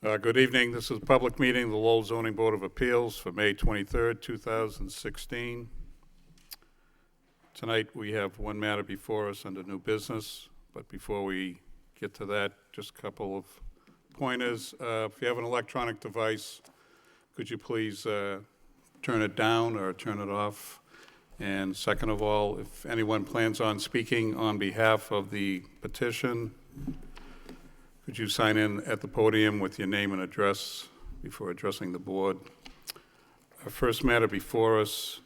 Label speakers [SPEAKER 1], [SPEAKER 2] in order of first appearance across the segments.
[SPEAKER 1] Good evening. This is a public meeting of the Lowell Zoning Board of Appeals for May 23rd, 2016. Tonight we have one matter before us under new business, but before we get to that, just a couple of pointers. If you have an electronic device, could you please turn it down or turn it off? And second of all, if anyone plans on speaking on behalf of the petition, could you sign in at the podium with your name and address before addressing the board? Our first matter before us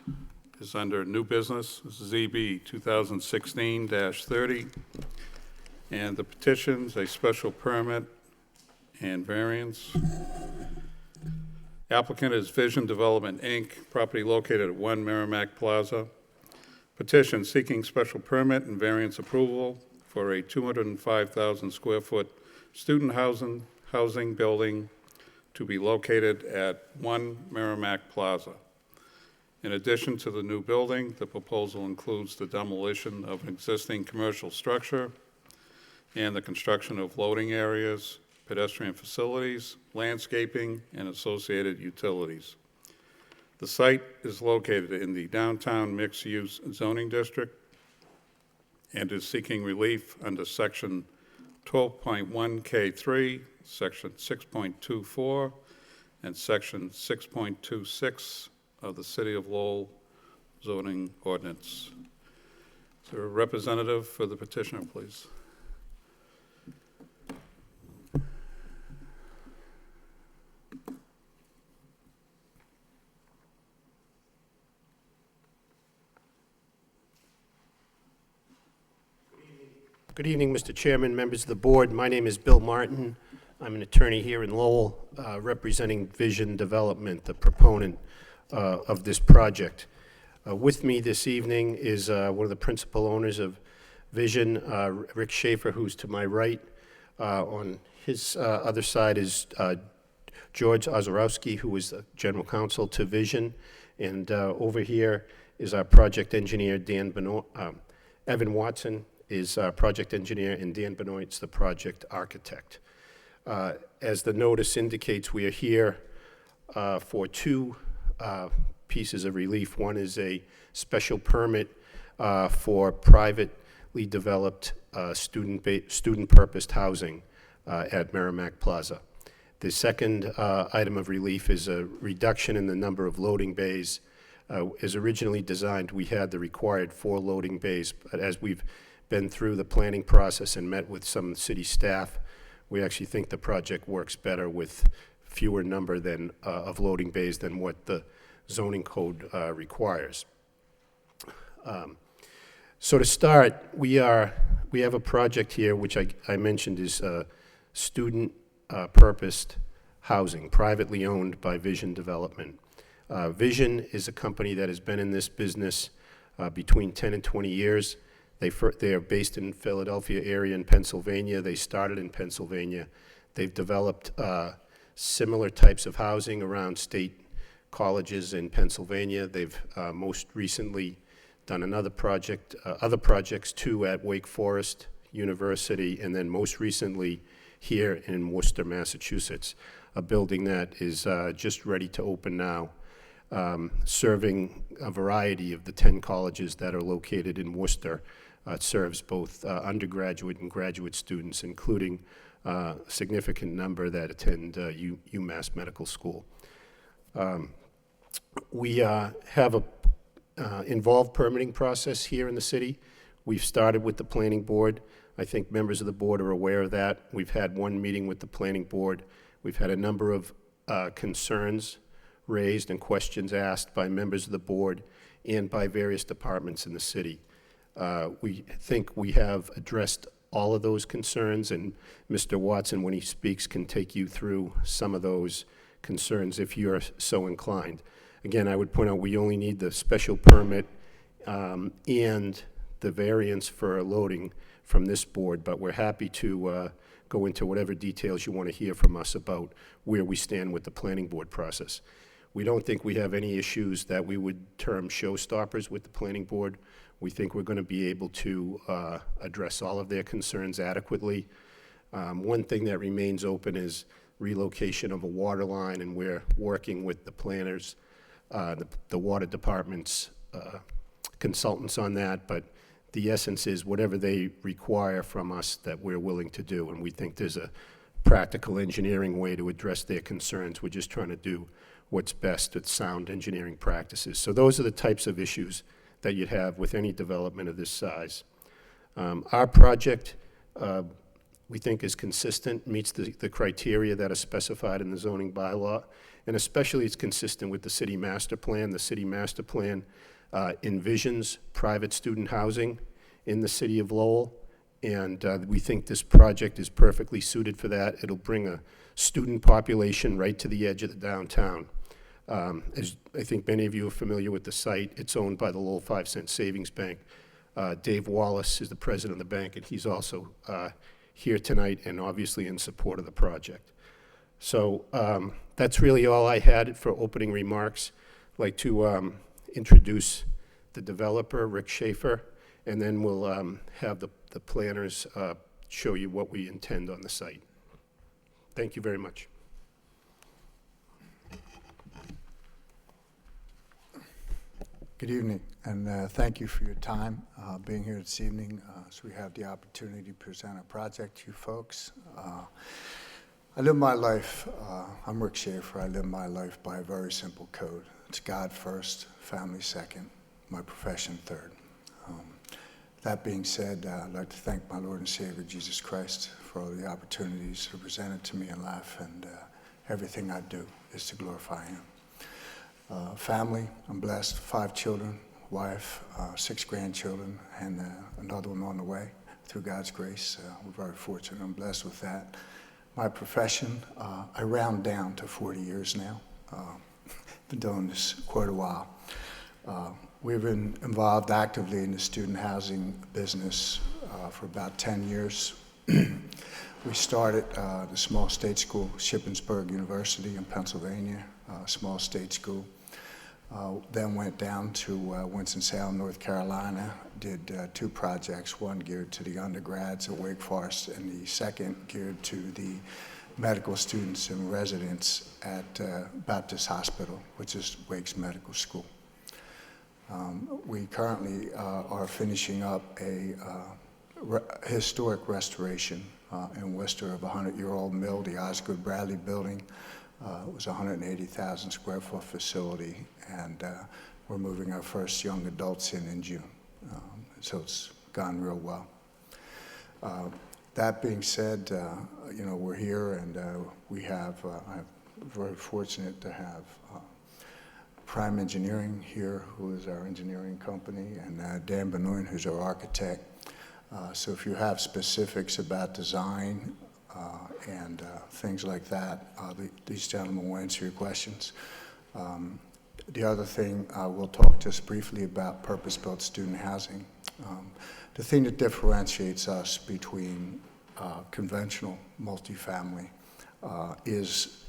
[SPEAKER 1] is under new business, ZB 2016-30. And the petition's a special permit and variance. Applicant is Vision Development, Inc., property located at 1 Merrimack Plaza. Petition seeking special permit and variance approval for a 205,000 square foot student housing building to be located at 1 Merrimack Plaza. In addition to the new building, the proposal includes the demolition of an existing commercial structure and the construction of loading areas, pedestrian facilities, landscaping, and associated utilities. The site is located in the downtown mixed-use zoning district and is seeking relief under Section 12.1K3, Section 6.24, and Section 6.26 of the City of Lowell zoning ordinance. Is there a representative for the petitioner, please?
[SPEAKER 2] Good evening, Mr. Chairman, members of the board. My name is Bill Martin. I'm an attorney here in Lowell, representing Vision Development, the proponent of this project. With me this evening is one of the principal owners of Vision, Rick Schaefer, who's to my right. On his other side is George Ozorowski, who is the general counsel to Vision. And over here is our project engineer, Evan Watson, is our project engineer, and Dan Benoit's the project architect. As the notice indicates, we are here for two pieces of relief. One is a special permit for privately developed student-purposed housing at Merrimack Plaza. The second item of relief is a reduction in the number of loading bays. As originally designed, we had the required 4 loading bays, but as we've been through the planning process and met with some city staff, we actually think the project works better with fewer number of loading bays than what the zoning code requires. So to start, we have a project here which I mentioned is student purposed housing, privately owned by Vision Development. Vision is a company that has been in this business between 10 and 20 years. They are based in Philadelphia area in Pennsylvania. They started in Pennsylvania. They've developed similar types of housing around state colleges in Pennsylvania. They've most recently done other projects too at Wake Forest University, and then most recently here in Worcester, Massachusetts, a building that is just ready to open now, serving a variety of the 10 colleges that are located in Worcester. It serves both undergraduate and graduate students, including a significant number that attend UMass Medical School. We have a involved permitting process here in the city. We've started with the planning board. I think members of the board are aware of that. We've had one meeting with the planning board. We've had a number of concerns raised and questions asked by members of the board and by various departments in the city. We think we have addressed all of those concerns, and Mr. Watson, when he speaks, can take you through some of those concerns if you're so inclined. Again, I would point out we only need the special permit and the variance for loading from this board, but we're happy to go into whatever details you want to hear from us about where we stand with the planning board process. We don't think we have any issues that we would term showstoppers with the planning board. We think we're going to be able to address all of their concerns adequately. One thing that remains open is relocation of a water line, and we're working with the planners, the water department's consultants on that, but the essence is whatever they require from us that we're willing to do, and we think there's a practical engineering way to address their concerns. We're just trying to do what's best with sound engineering practices. So those are the types of issues that you'd have with any development of this size. Our project, we think, is consistent, meets the criteria that are specified in the zoning bylaw, and especially it's consistent with the city master plan. The city master plan envisions private student housing in the city of Lowell, and we think this project is perfectly suited for that. It'll bring a student population right to the edge of the downtown. As I think many of you are familiar with the site, it's owned by the Lowell 5-cent Savings Bank. Dave Wallace is the president of the bank, and he's also here tonight and obviously in support of the project. So that's really all I had for opening remarks. I'd like to introduce the developer, Rick Schaefer, and then we'll have the planners show you what we intend on the site. Thank you very much.
[SPEAKER 3] Good evening, and thank you for your time being here this evening so we have the opportunity to present our project to you folks. I live my life, I'm Rick Schaefer, I live my life by a very simple code. It's God first, family second, my profession third. That being said, I'd like to thank my Lord and Savior Jesus Christ for all the opportunities that are presented to me in life, and everything I do is to glorify Him. Family, I'm blessed, 5 children, wife, 6 grandchildren, and another one on the way through God's grace. We're very fortunate, I'm blessed with that. My profession, I round down to 40 years now. Been doing this quite a while. We've been involved actively in the student housing business for about 10 years. We started the small state school, Shippensburg University in Pennsylvania, small state school. Then went down to Winston-Salem, North Carolina, did 2 projects, one geared to the undergrads at Wake Forest and the second geared to the medical students and residents at Baptist Hospital, which is Wake's medical school. We currently are finishing up a historic restoration in Worcester of a 100-year-old mill, the Osgood Bradley building. It was a 180,000 square foot facility, and we're moving our first young adults in June. So it's gone real well. That being said, you know, we're here, and we have, I'm very fortunate to have Prime Engineering here, who is our engineering company, and Dan Benoit, who's our architect. So if you have specifics about design and things like that, these gentlemen will answer your questions. The other thing, we'll talk just briefly about purpose-built student housing. The thing that differentiates us between conventional multifamily is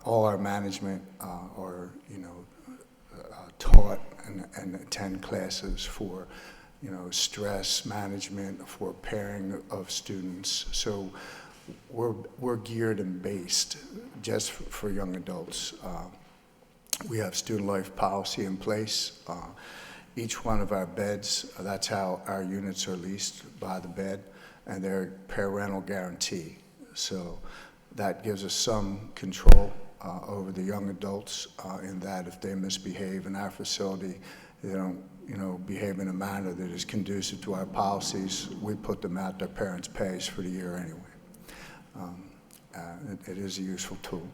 [SPEAKER 3] all our management are, you know, taught and attend classes for, you know, stress management, for pairing of students. So we're geared and based just for young adults. We have student life policy in place. Each one of our beds, that's how our units are leased by the bed, and they're parental guarantee. So that gives us some control over the young adults in that if they misbehave in our facility, they don't, you know, behave in a manner that is conducive to our policies, we put them out, their parents pay us for the year anyway. It is a useful tool.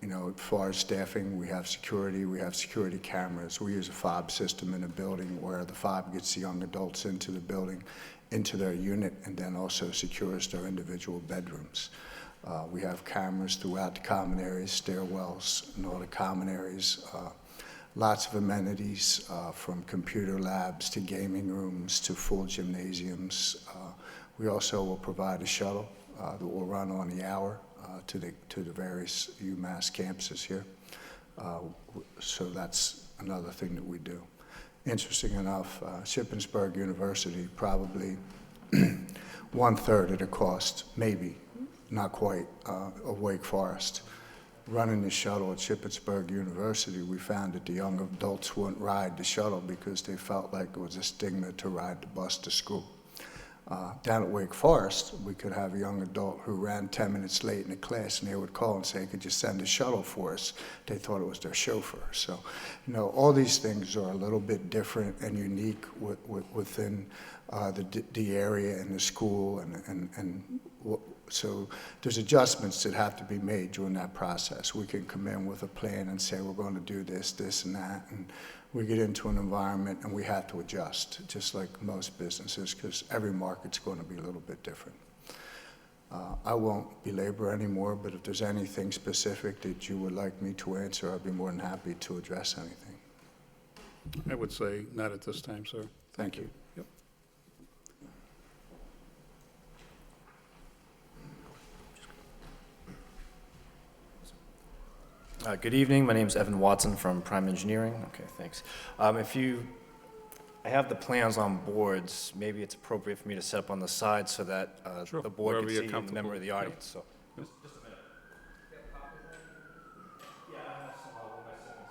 [SPEAKER 3] You know, as far as staffing, we have security cameras. We use a fob system in the building where the fob gets the young adults into the building, into their unit, and then also secures their individual bedrooms. We have cameras throughout the common areas, stairwells, and all the common areas. Lots of amenities, from computer labs to gaming rooms to full gymnasiums. We also will provide a shuttle that will run on the hour to the various UMass campuses here. So that's another thing that we do. Interesting enough, Shippensburg University probably one-third of the cost, maybe, not quite, of Wake Forest. Running the shuttle at Shippensburg University, we found that the young adults wouldn't ride the shuttle because they felt like it was a stigma to ride the bus to school. Down at Wake Forest, we could have a young adult who ran 10 minutes late in the class, and they would call and say, could you send a shuttle for us? They thought it was their chauffeur. So, you know, all these things are a little bit different and unique within the area and the school, so there's adjustments that have to be made during that process. We can come in with a plan and say we're going to do this, this, and that, and we get into an environment and we have to adjust, just like most businesses, because every market's going to be a little bit different. I won't belabor anymore, but if there's anything specific that you would like me to answer, I'd be more than happy to address anything.
[SPEAKER 1] I would say not at this time, sir.
[SPEAKER 3] Thank you.
[SPEAKER 1] Yep.
[SPEAKER 4] Good evening. My name is Evan Watson from Prime Engineering. Okay, thanks. I have the plans on boards. Maybe it's appropriate for me to set up on the side so that
[SPEAKER 1] Sure,
[SPEAKER 4] the board
[SPEAKER 1] wherever
[SPEAKER 4] can
[SPEAKER 1] you're
[SPEAKER 4] see and the member
[SPEAKER 1] comfortable.
[SPEAKER 4] of the
[SPEAKER 1] Yep.
[SPEAKER 4] audience. So.
[SPEAKER 1] Yep.
[SPEAKER 4] Just a minute. Yeah, I have some of my 17s.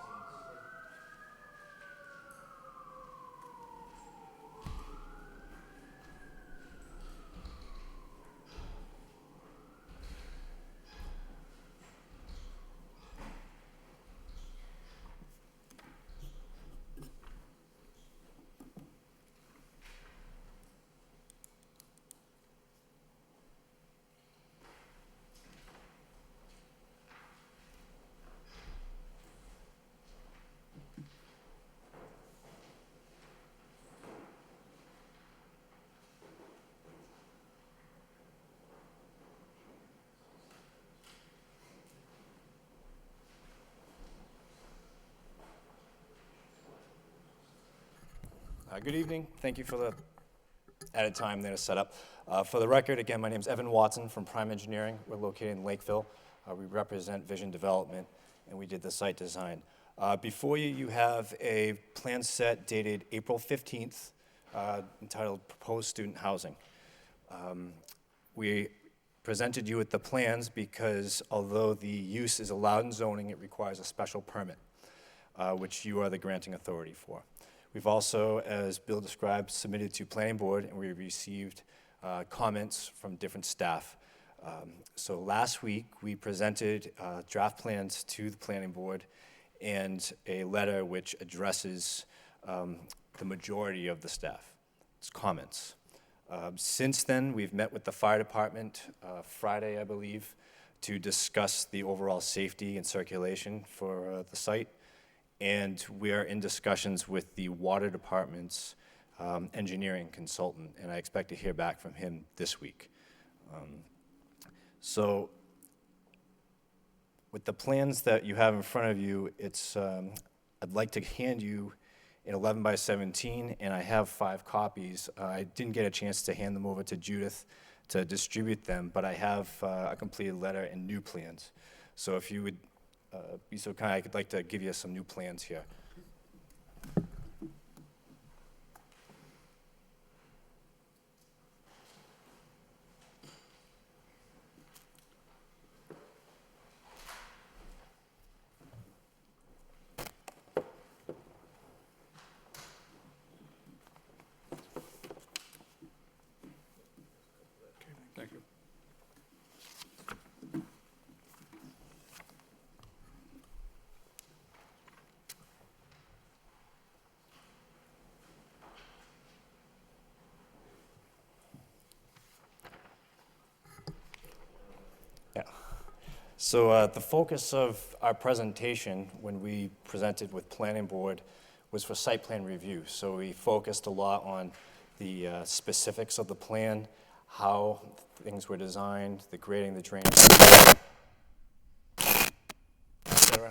[SPEAKER 4] Good evening. Thank you for the added time there to set up. For the record, again, my name is Evan Watson from Prime Engineering. We're located in Lakeville. We represent Vision Development, and we did the site design. Before you, you have a plan set dated April 15th entitled Proposed Student Housing. We presented you with the plans because although the use is allowed in zoning, it requires a special permit, which you are the granting authority for. We've also, as Bill described, submitted to Planning Board, and we received comments from different staff. So last week, we presented draft plans to the Planning Board and a letter which addresses the majority of the staff's comments. Since then, we've met with the fire department Friday, I believe, to discuss the overall safety and circulation for the site. And we are in discussions with the water department's engineering consultant, and I expect to hear back from him this week. So with the plans that you have in front of you, it's, I'd like to hand you an 11 by 17, and I have 5 copies. I didn't get a chance to hand them over to Judith to distribute them, but I have a completed letter and new plans. So if you would be so kind, I'd like to give you some new plans here.
[SPEAKER 1] Thank you.
[SPEAKER 4] Yeah. So the focus of our presentation when we presented with Planning Board was for site plan review. So we focused a lot on the specifics of the plan, how things were designed, the grading, the drainage, et cetera.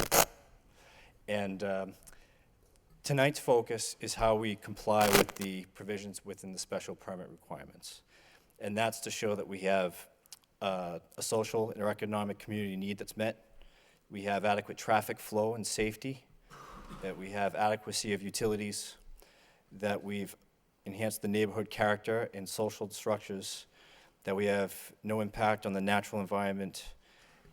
[SPEAKER 4] And tonight's focus is how we comply with the provisions within the special permit requirements. And that's to show that we have a social and economic community need that's met. We have adequate traffic flow and safety, that we have adequacy of utilities, that we've enhanced the neighborhood character and social structures, that we have no impact on the natural environment,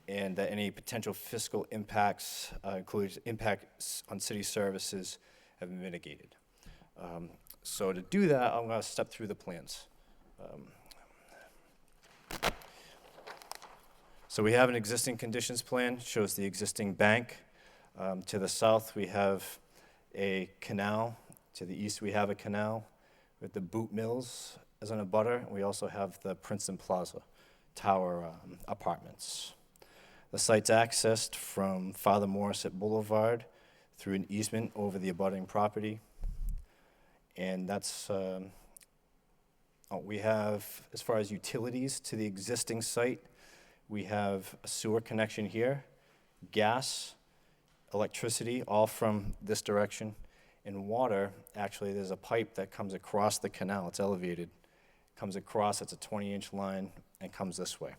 [SPEAKER 4] and that any potential fiscal impacts, including impacts on city services, have been mitigated. So to do that, I'm going to step through the plans. So we have an existing conditions plan, shows the existing bank. To the south, we have a canal. To the east, we have a canal with the Boot Mills as an abutter. We also have the Princeton Plaza Tower apartments. The site's accessed from Father Morissette Boulevard through an easement over the abutting property. And that's, we have, as far as utilities to the existing site, we have a sewer connection here, gas, electricity, all from this direction, and water. Actually, there's a pipe that comes across the canal. It's elevated, comes across, it's a 20-inch line, and comes this way.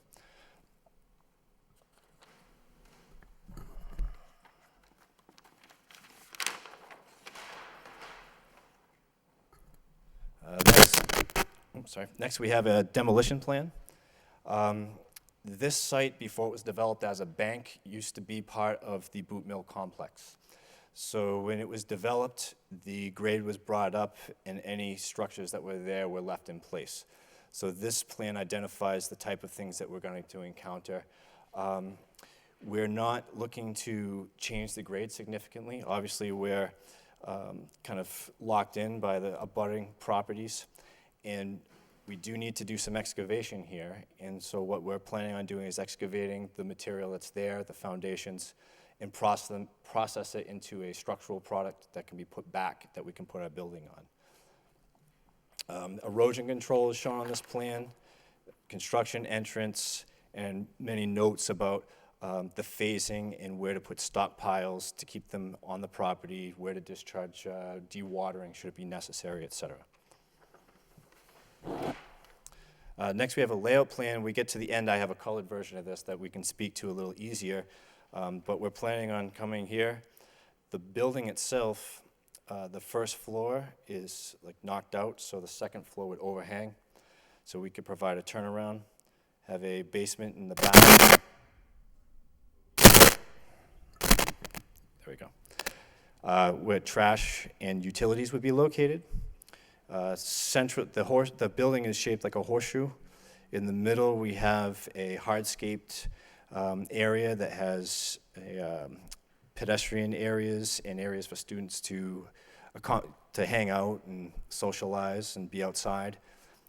[SPEAKER 4] Next we have a demolition plan. This site, before it was developed as a bank, used to be part of the Boot Mill complex. So when it was developed, the grade was brought up and any structures that were there were left in place. So this plan identifies the type of things that we're going to encounter. We're not looking to change the grade significantly. Obviously, we're kind of locked in by the abutting properties, and we do need to do some excavation here. And so what we're planning on doing is excavating the material that's there, the foundations, and process it into a structural product that can be put back, that we can put our building on. Erosion control is shown on this plan, construction entrance, and many notes about the phasing and where to put stockpiles to keep them on the property, where to discharge dewatering should it be necessary, et cetera. Next, we have a layout plan. We get to the end, I have a colored version of this that we can speak to a little easier, but we're planning on coming here. The building itself, the first floor is like knocked out, so the second floor would overhang. So we could provide a turnaround, have a basement in the back. There we go. Where trash and utilities would be located. The building is shaped like a horseshoe. In the middle, we have a hardscaped area that has pedestrian areas and areas for students to hang out and socialize and be outside.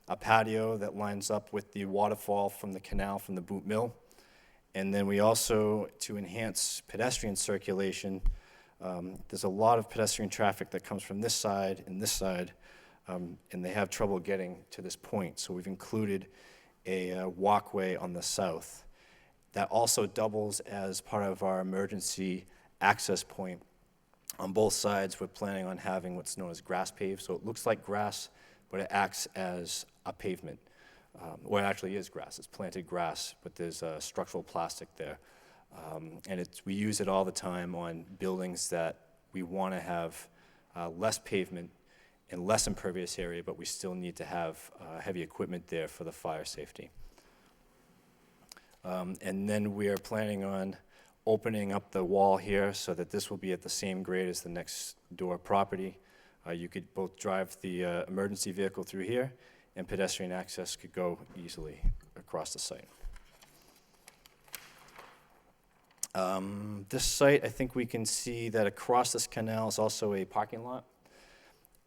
[SPEAKER 4] A patio that lines up with the waterfall from the canal from the Boot Mill. And then we also, to enhance pedestrian circulation, there's a lot of pedestrian traffic that comes from this side and this side. And they have trouble getting to this point. So we've included a walkway on the south that also doubles as part of our emergency access point. On both sides, we're planning on having what's known as grass pave. So it looks like grass, but it acts as a pavement. Well, it actually is grass. It's planted grass, but there's structural plastic there. And we use it all the time on buildings that we want to have less pavement and less impervious area, but we still need to have heavy equipment there for the fire safety. And then we are planning on opening up the wall here so that this will be at the same grade as the next door property. You could both drive the emergency vehicle through here, and pedestrian access could go easily across the site. This site, I think we can see that across this canal is also a parking lot.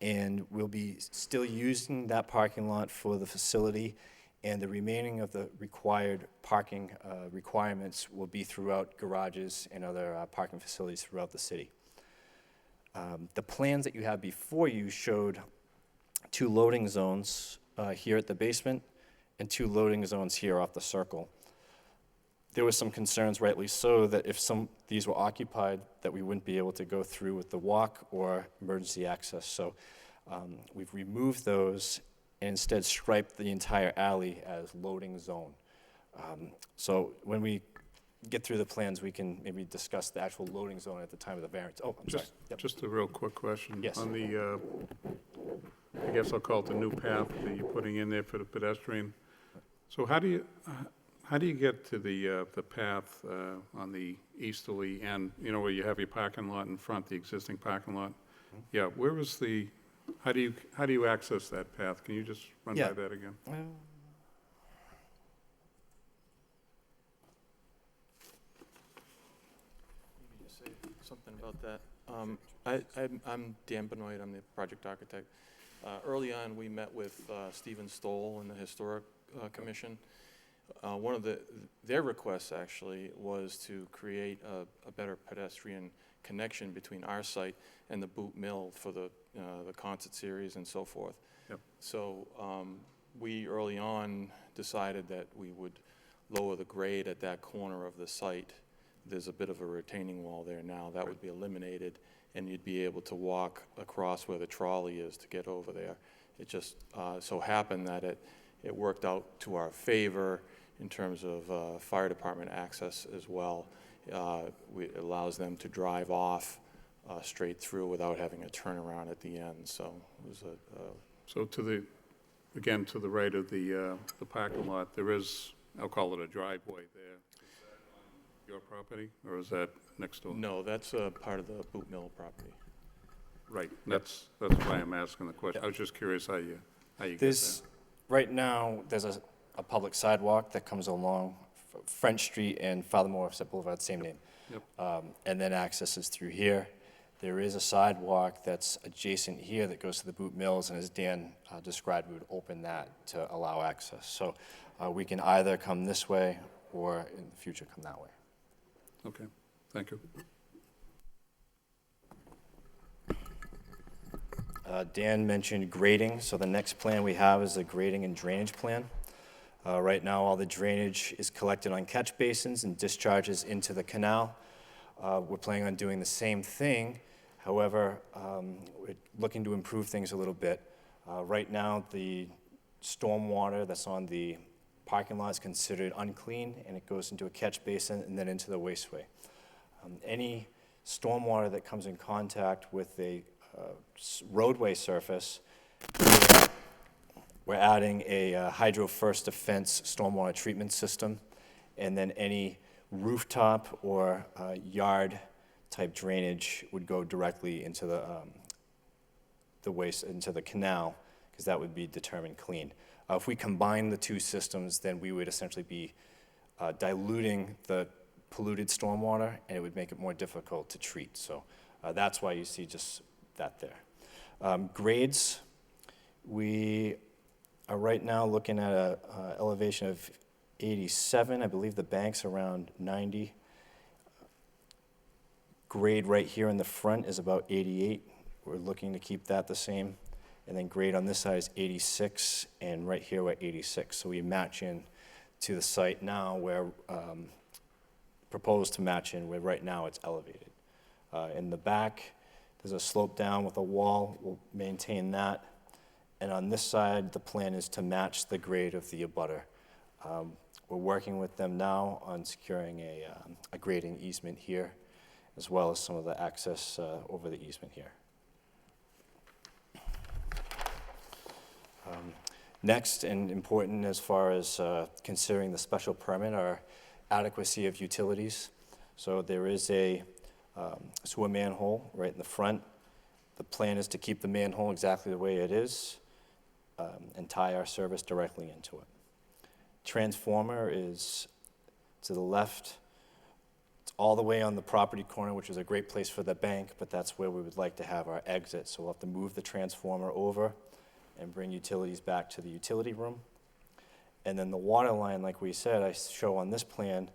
[SPEAKER 4] And we'll be still using that parking lot for the facility, and the remaining of the required parking requirements will be throughout garages and other parking facilities throughout the city. The plans that you have before you showed 2 loading zones here at the basement and 2 loading zones here off the circle. There were some concerns, rightly so, that if these were occupied, that we wouldn't be able to go through with the walk or emergency access. So we've removed those and instead striped the entire alley as loading zone. So when we get through the plans, we can maybe discuss the actual loading zone at the time of the variance. Oh, I'm sorry. Yep.
[SPEAKER 1] Just a real quick question.
[SPEAKER 4] Yes.
[SPEAKER 1] On the, I guess I'll call it the new path that you're putting in there for the pedestrian So how do you get to the path on the easterly end, you know, where you have your parking lot in front, the existing parking lot? Yeah, where is the, how do you access that path? Can you just run by
[SPEAKER 4] Yeah.
[SPEAKER 1] that again?
[SPEAKER 5] Maybe just say something about that. I'm Dan Benoit, I'm the project architect. Early on, we met with Stephen Stoll and the Historic Commission. One of their requests actually was to create a better pedestrian connection between our site and the Boot Mill for the concert series and so forth.
[SPEAKER 1] Yep.
[SPEAKER 5] So we early on decided that we would lower the grade at that corner of the site. There's a bit of a retaining wall there now. That would be eliminated, and you'd be able to walk across where the trolley is to get over there. It just so happened that it worked out to our favor in terms of fire department access as well. It allows them to drive off straight through without having a turnaround at the end. So it was
[SPEAKER 1] So to the right of the parking lot, there is, I'll call it a driveway there. Is that on your property, or is that next door?
[SPEAKER 5] no, that's part of the Boot Mill property.
[SPEAKER 1] Right, that's why I'm asking the question. I was just curious how you get there.
[SPEAKER 4] There's, right now, there's a public sidewalk that comes along French Street and Father Morris Boulevard, same name.
[SPEAKER 1] Yep.
[SPEAKER 4] And then access is through here. There is a sidewalk that's adjacent here that goes to the Boot Mills, and as Dan described, we would open that to allow access. So we can either come this way or in the future come that way.
[SPEAKER 1] Okay, thank you.
[SPEAKER 4] Dan mentioned grading, so the next plan we have is a grading and drainage plan. Right now, all the drainage is collected on catch basins and discharges into the canal. We're planning on doing the same thing. However, we're looking to improve things a little bit. Right now, the storm water that's on the parking lot is considered unclean, and it goes into a catch basin and then into the wasteway. Any storm water that comes in contact with a roadway surface, we're adding a Hydro First Defense stormwater treatment system, and then any rooftop or yard type drainage would go directly into the waste, into the canal, because that would be determined clean. If we combine the two systems, then we would essentially be diluting the polluted stormwater, and it would make it more difficult to treat. So that's why you see just that there. Grades, we are right now looking at a elevation of 87. I believe the bank's around 90. Grade right here in the front is about 88. We're looking to keep that the same. And then grade on this side is 86, and right here we're 86. So we match in to the site now where proposed to match in where right now it's elevated. In the back, there's a slope down with a wall. We'll maintain that. And on this side, the plan is to match the grade of the abutter. We're working with them now on securing a grading easement here, as well as some of the access over the easement here. Next, and important as far as considering the special permit, are adequacy of utilities. So there is a sewer manhole right in the front. The plan is to keep the manhole exactly the way it is and tie our service directly into it. Transformer is to the left. It's all the way on the property corner, which is a great place for the bank, but that's where we would like to have our exit. So we'll have to move the transformer over and bring utilities back to the utility room. And then the water line, like we said, I show on this plan,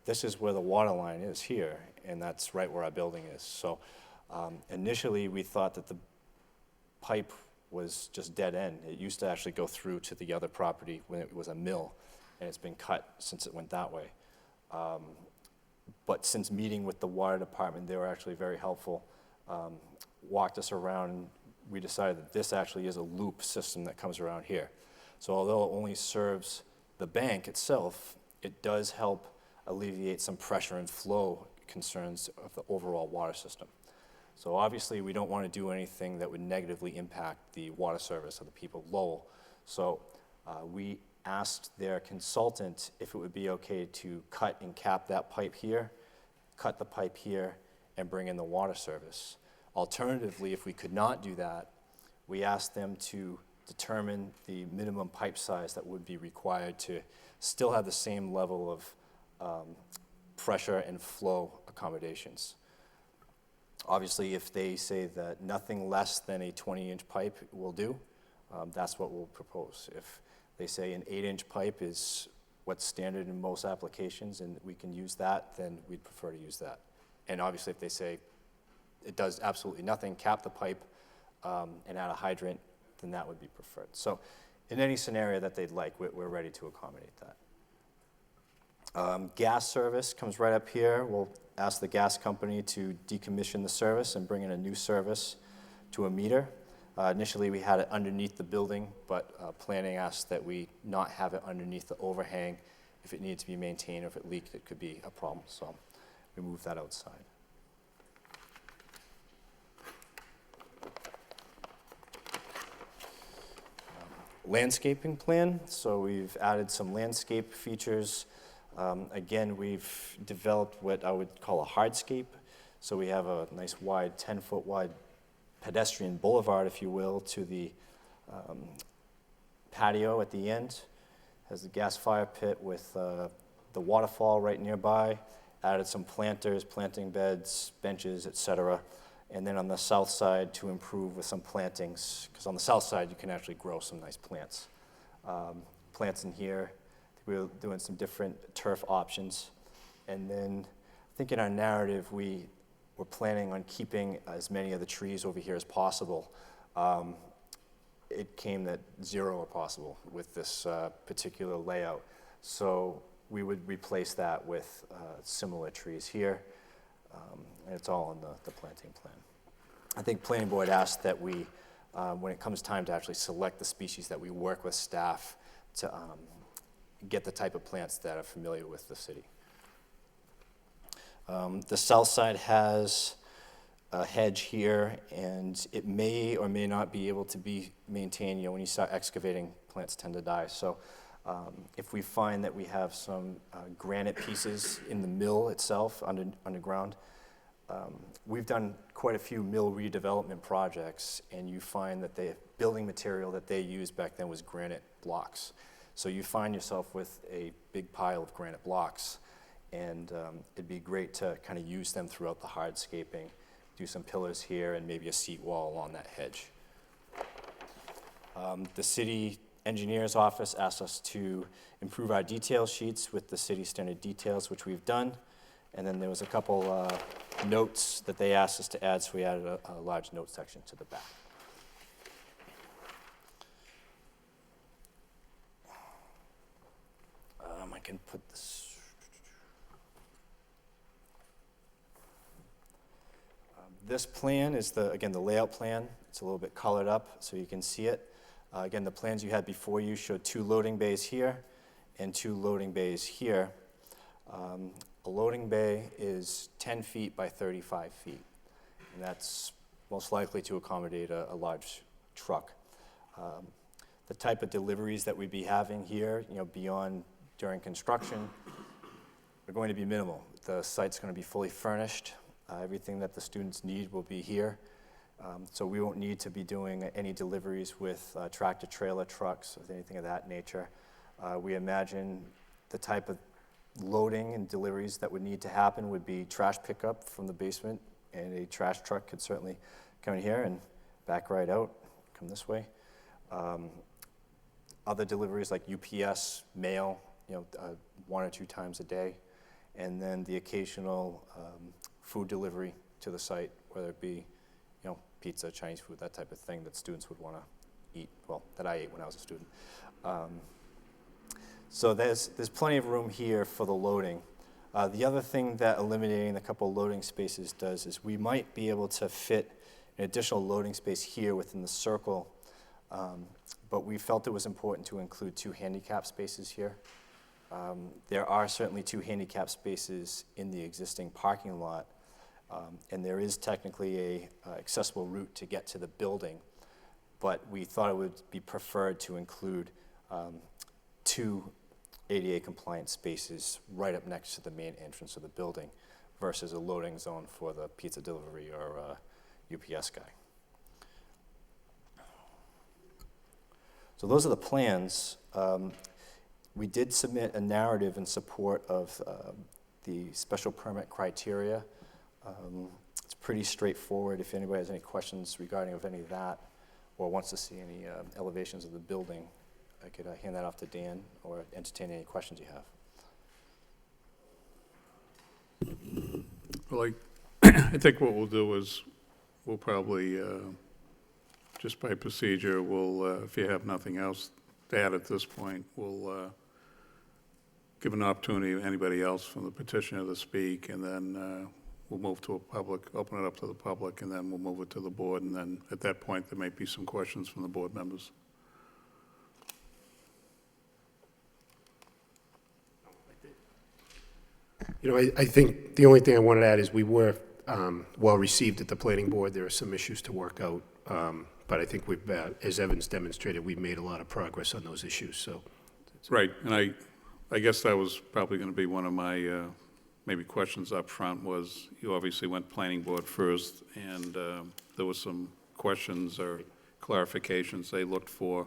[SPEAKER 4] this is where the water line is here, and that's right where our building is. So initially, we thought that the pipe was just dead end. It used to actually go through to the other property when it was a mill, and it's been cut since it went that way. But since meeting with the water department, they were actually very helpful, walked us around, and we decided that this actually is a loop system that comes around here. So although it only serves the bank itself, it does help alleviate some pressure and flow concerns of the overall water system. So obviously, we don't want to do anything that would negatively impact the water service of the people of Lowell. So we asked their consultant if it would be okay to cut and cap that pipe here, cut the pipe here, and bring in the water service. Alternatively, if we could not do that, we asked them to determine the minimum pipe size that would be required to still have the same level of pressure and flow accommodations. Obviously, if they say that nothing less than a 20-inch pipe will do, that's what we'll propose. If they say an 8-inch pipe is what's standard in most applications and we can use that, then we'd prefer to use that. And obviously, if they say it does absolutely nothing, cap the pipe and add a hydrant, then that would be preferred. So in any scenario that they'd like, we're ready to accommodate that. Gas service comes right up here. We'll ask the gas company to decommission the service and bring in a new service to a meter. Initially, we had it underneath the building, but planning asked that we not have it underneath the overhang. If it needed to be maintained or if it leaked, it could be a problem. So we moved that outside. Landscaping plan. So we've added some landscape features. Again, we've developed what I would call a hardscape. So we have a nice wide, 10-foot wide pedestrian boulevard, if you will, to the patio at the end. Has the gas fire pit with the waterfall right nearby. Added some planters, planting beds, benches, etc. And then on the south side to improve with some plantings, because on the south side you can actually grow some nice plants. Plants in here. We're doing some different turf options. And then I think in our narrative we're planning on keeping as many of the trees over here as possible. It came that 0 are possible with this particular layout. So we would replace that with similar trees here. And it's all in the planting plan. I think Planning Board asked that we, when it comes time to actually select the species, that we work with staff to get the type of plants that are familiar with the city. The south side has a hedge here, and it may or may not be able to be maintained. You know, when you start excavating, plants tend to die. So if we find that we have some granite pieces in the mill itself underground, we've done quite a few mill redevelopment projects, and you find that the building material that they used back then was granite blocks. So you find yourself with a big pile of granite blocks, and it'd be great to kind of use them throughout the hardscaping, do some pillars here and maybe a seat wall along that hedge. The city engineer's office asked us to improve our detail sheets with the city standard details, which we've done. And then there was a couple notes that they asked us to add, so we added a large note section to the back. I can put this. This plan is again the layout plan. It's a little bit colored up so you can see it. Again, the plans you had before you showed 2 loading bays here and 2 loading bays here. A loading bay is 10 feet by 35 feet, and that's most likely to accommodate a large truck. The type of deliveries that we'd be having here, you know, beyond during construction, are going to be minimal. The site's going to be fully furnished. Everything that the students need will be here. So we won't need to be doing any deliveries with tractor-trailer trucks or anything of that nature. We imagine the type of loading and deliveries that would need to happen would be trash pickup from the basement, and a trash truck could certainly come in here and back right out, come this way. Other deliveries like UPS, mail, you know, 1 or 2 times a day, and then the occasional food delivery to the site, whether it be, you know, pizza, Chinese food, that type of thing that students would want to eat, well, that I ate when I was a student. So there's plenty of room here for the loading. The other thing that eliminating a couple loading spaces does is we might be able to fit an additional loading space here within the circle, but we felt it was important to include 2 handicap spaces here. There are certainly 2 handicap spaces in the existing parking lot, and there is technically a accessible route to get to the building, but we thought it would be preferred to include 2 ADA compliant spaces right up next to the main entrance of the building versus a loading zone for the pizza delivery or UPS guy. So those are the plans. We did submit a narrative in support of the special permit criteria. It's pretty straightforward. If anybody has any questions regarding of any of that or wants to see any elevations of the building, I could hand that off to Dan or entertain any questions you have.
[SPEAKER 1] Well, I think what we'll do is we'll probably, just by procedure, we'll, if you have nothing else to add at this point, we'll give an opportunity to anybody else from the petitioner to speak, and then we'll move to a public, open it up to the public, and then we'll move it to the board, and then at that point, there may be some questions from the board members.
[SPEAKER 2] You know, I think the only thing I wanted to add is we were well-received at the planning board. There are some issues to work out, but I think we've, as Evan's demonstrated, we've made a lot of progress on those issues, so.
[SPEAKER 1] Right, and I guess that was probably going to be one of my maybe questions up front was, you obviously went planning board first, and there was some questions or clarifications they looked for,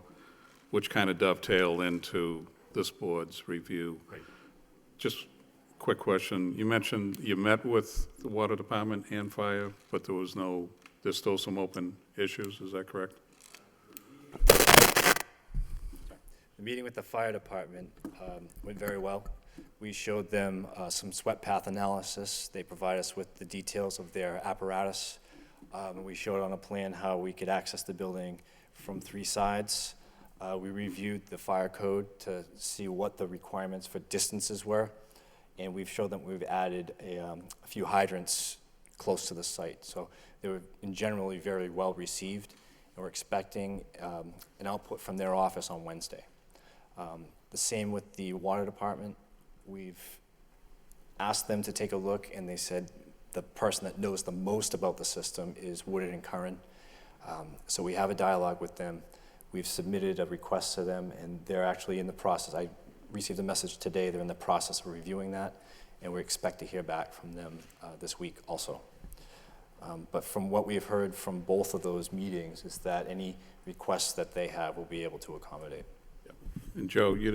[SPEAKER 1] which kind of dovetail into this board's review.
[SPEAKER 2] Right.
[SPEAKER 1] Just quick question. You mentioned you met with the water department and fire, but there's still some open issues, is that correct?
[SPEAKER 4] The meeting with the fire department went very well. We showed them some sweat path analysis. They provide us with the details of their apparatus. We showed on a plan how we could access the building from 3 sides. We reviewed the fire code to see what the requirements for distances were, and we've showed them we've added a few hydrants close to the site. So they were generally very well received, and we're expecting an output from their office on Wednesday. The same with the water department. We've asked them to take a look, and they said the person that knows the most about the system is Woodard and Curran. So we have a dialogue with them. We've submitted a request to them, and they're actually in the process. I received a message today. They're in the process of reviewing that, and we expect to hear back from them this week also. But from what we've heard from both of those meetings is that any requests that they have will be able to accommodate.
[SPEAKER 1] And Joe, you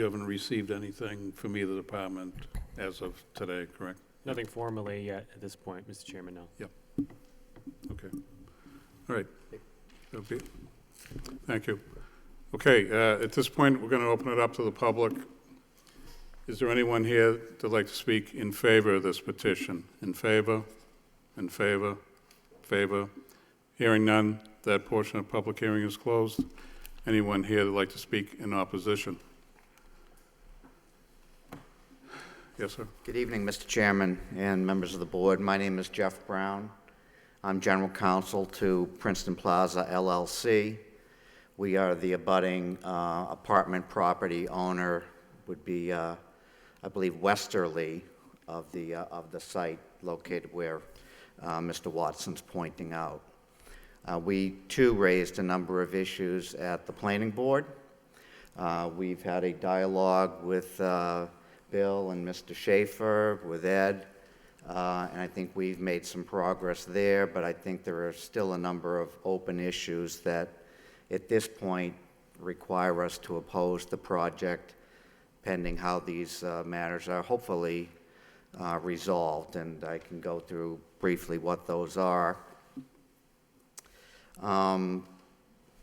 [SPEAKER 1] haven't received anything from either department as of today, correct?
[SPEAKER 6] Nothing formally yet at this point, Mr. Chairman, no.
[SPEAKER 1] Yep. Okay. All right. Okay. Thank you. Okay, at this point, we're going to open it up to the public. Is there anyone here that'd like to speak in favor of this petition? In favor? In favor? Favor? Hearing none, that portion of public hearing is closed. Anyone here that'd like to speak in opposition? Yes, sir.
[SPEAKER 7] Good evening, Mr. Chairman and members of the board. My name is Jeff Brown. I'm General Counsel to Princeton Plaza, LLC. We are the abutting apartment property owner, would be, I believe, westerly of the site located where Mr. Watson's pointing out. We, too, raised a number of issues at the planning board. We've had a dialogue with Bill and Mr. Schaefer, with Ed, and I think we've made some progress there, but I think there are still a number of open issues that at this point require us to oppose the project pending how these matters are hopefully resolved, and I can go through briefly what those are. You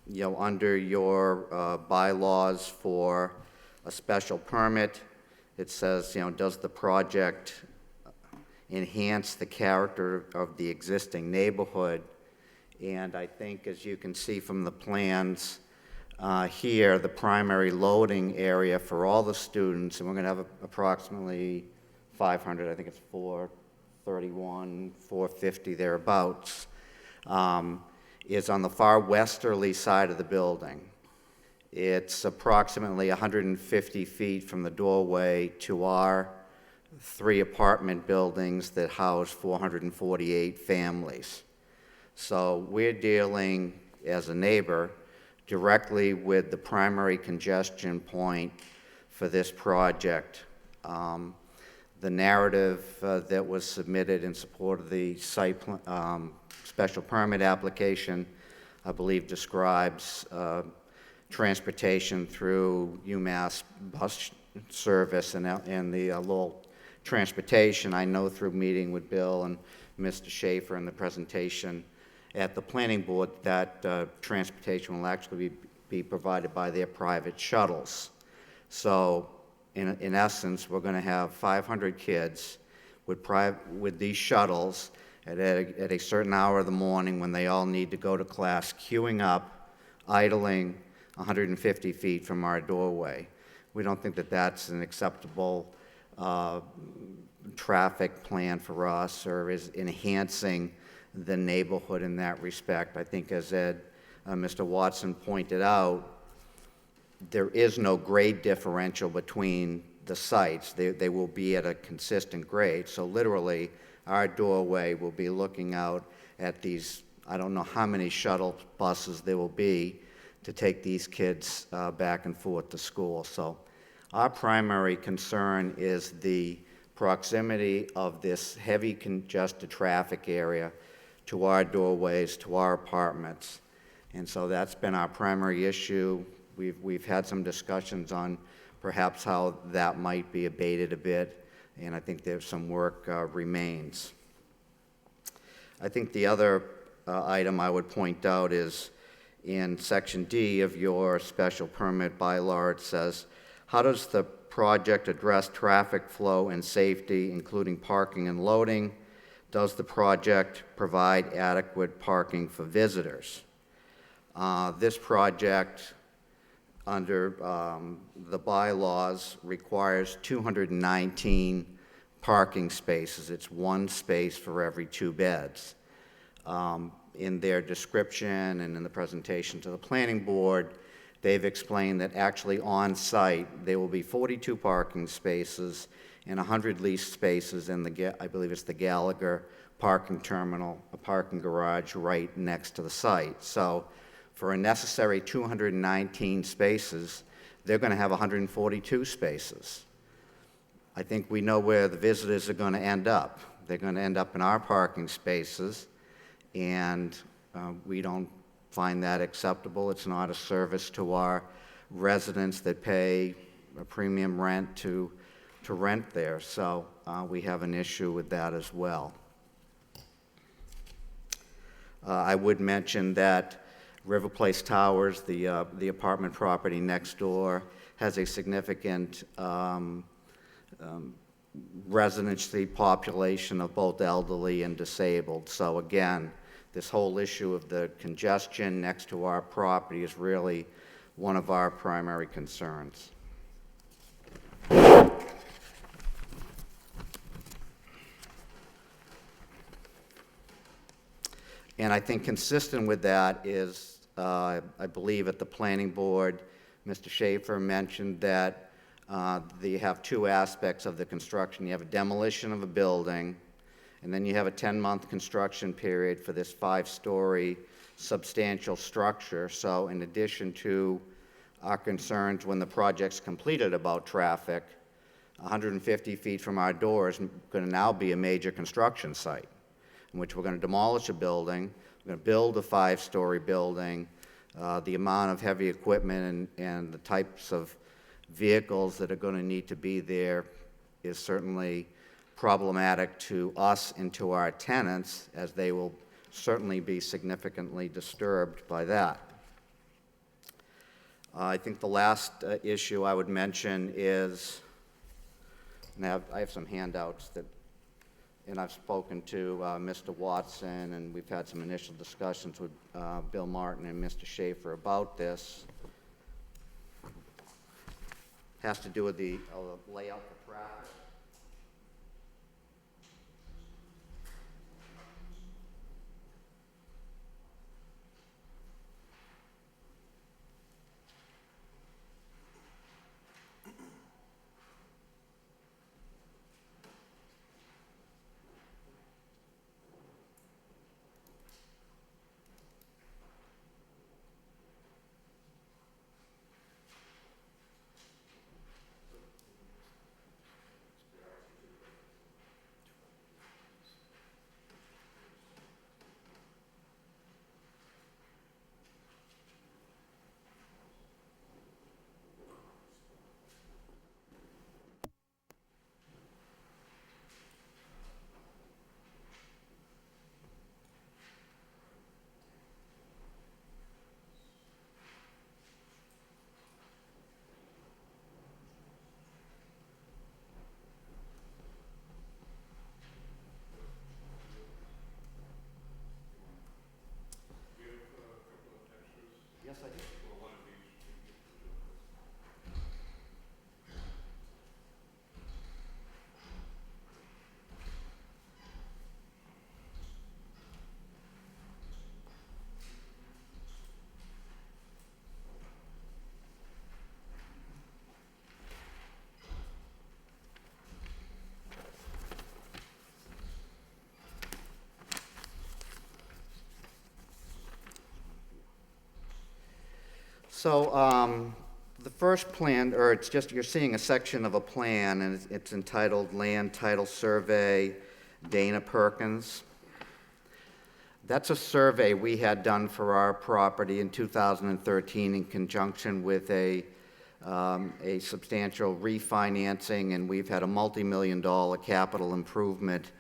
[SPEAKER 7] know, under your bylaws for a special permit, it says, you know, does the project enhance the character of the existing neighborhood? And I think, as you can see from the plans here, the primary loading area for all the students, and we're going to have approximately 500, I think it's 431, 450 thereabouts, is on the far westerly side of the building. It's approximately 150 feet from the doorway to our 3 apartment buildings that house 448 families. So we're dealing, as a neighbor, directly with the primary congestion point for this project. The narrative that was submitted in support of the special permit application, I believe, describes transportation through UMass bus service and the Lowell transportation. I know through meeting with Bill and Mr. Schaefer and the presentation at the planning board that transportation will actually be provided by their private shuttles. So in essence, we're going to have 500 kids with these shuttles at a certain hour of the morning when they all need to go to class, queuing up, idling 150 feet from our doorway. We don't think that that's an acceptable traffic plan for us or is enhancing the neighborhood in that respect. I think as Mr. Watson pointed out, there is no grade differential between the sites. They will be at a consistent grade. So literally, our doorway will be looking out at these, I don't know how many shuttle buses there will be to take these kids back and forth to school. So our primary concern is the proximity of this heavy congested traffic area to our doorways, to our apartments. And so that's been our primary issue. We've had some discussions on perhaps how that might be abated a bit, and I think there's some work remains. I think the other item I would point out is in Section D of your special permit bylaw, it says, how does the project address traffic flow and safety, including parking and loading? Does the project provide adequate parking for visitors? This project, under the bylaws, requires 219 parking spaces. It's one space for every 2 beds. In their description and in the presentation to the planning board, they've explained that actually on site there will be 42 parking spaces and 100 leased spaces in I believe it's the Gallagher parking terminal, a parking garage right next to the site. So for a necessary 219 spaces, they're going to have 142 spaces. I think we know where the visitors are going to end up. They're going to end up in our parking spaces, and we don't find that acceptable. It's not a service to our residents that pay a premium rent to rent there. So we have an issue with that as well. I would mention that River Place Towers, the apartment property next door, has a significant residency population of both elderly and disabled. So again, this whole issue of the congestion next to our property is really one of our primary concerns. And I think consistent with that is, I believe at the planning board, Mr. Schaefer mentioned that you have 2 aspects of the construction. You have a demolition of a building, and then you have a 10-month construction period for this 5-story substantial structure. So in addition to our concerns when the project's completed about traffic, 150 feet from our door is going to now be a major construction site, in which we're going to demolish a building, we're going to build a 5-story building. The amount of heavy equipment and the types of vehicles that are going to need to be there is certainly problematic to us and to our tenants, as they will certainly be significantly disturbed by that. I think the last issue I would mention is, and I have some handouts that, and I've spoken to Mr. Watson, and we've had some initial discussions with Bill Martin and Mr. Schaefer about this. Has to do with the layout for traffic. So, the first plan, or it's just, you're seeing a section of a plan, and it's entitled Land Title Survey, Dana Perkins. That's a survey we had done for our property in 2013 in conjunction with a substantial refinancing, and we've had a multi-million-dollar capital improvement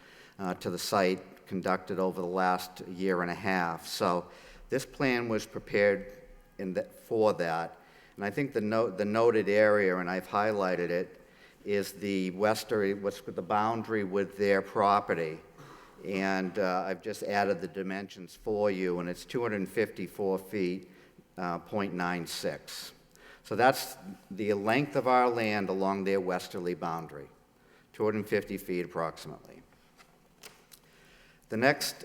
[SPEAKER 7] to the site conducted over the last year and a half. So this plan was prepared for that. And I think the noted area, and I've highlighted it, is the westerly, what's the boundary with their property. And I've just added the dimensions for you, and it's 254 feet, 0.96. So that's the length of our land along their westerly boundary, 250 feet approximately. The next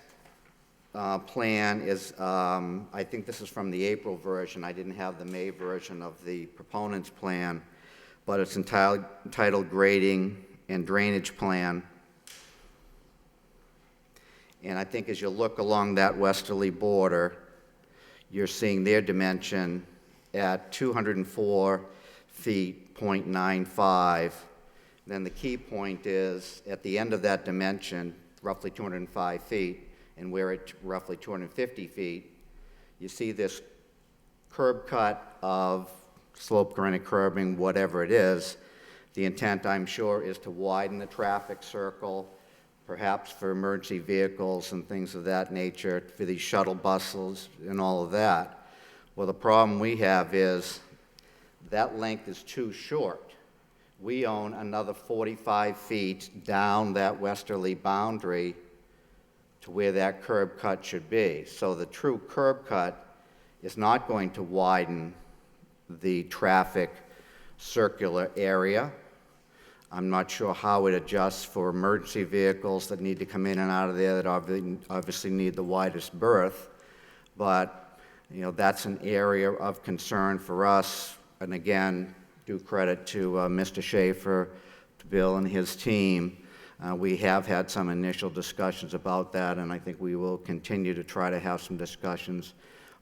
[SPEAKER 7] plan is, I think this is from the April version. I didn't have the May version of the proponent's plan, but it's entitled Grading and Drainage Plan. And I think as you look along that westerly border, you're seeing their dimension at 204 feet, 0.95. Then the key point is, at the end of that dimension, roughly 205 feet, and we're at roughly 250 feet, you see this curb cut of slope granite curbing, whatever it is. The intent, I'm sure, is to widen the traffic circle, perhaps for emergency vehicles and things of that nature, for these shuttle buses and all of that. Well, the problem we have is that length is too short. We own another 45 feet down that westerly boundary to where that curb cut should be. So the true curb cut is not going to widen the traffic circular area. I'm not sure how it adjusts for emergency vehicles that need to come in and out of there that obviously need the widest berth, but that's an area of concern for us. And again, due credit to Mr. Schaefer, to Bill and his team. We have had some initial discussions about that, and I think we will continue to try to have some discussions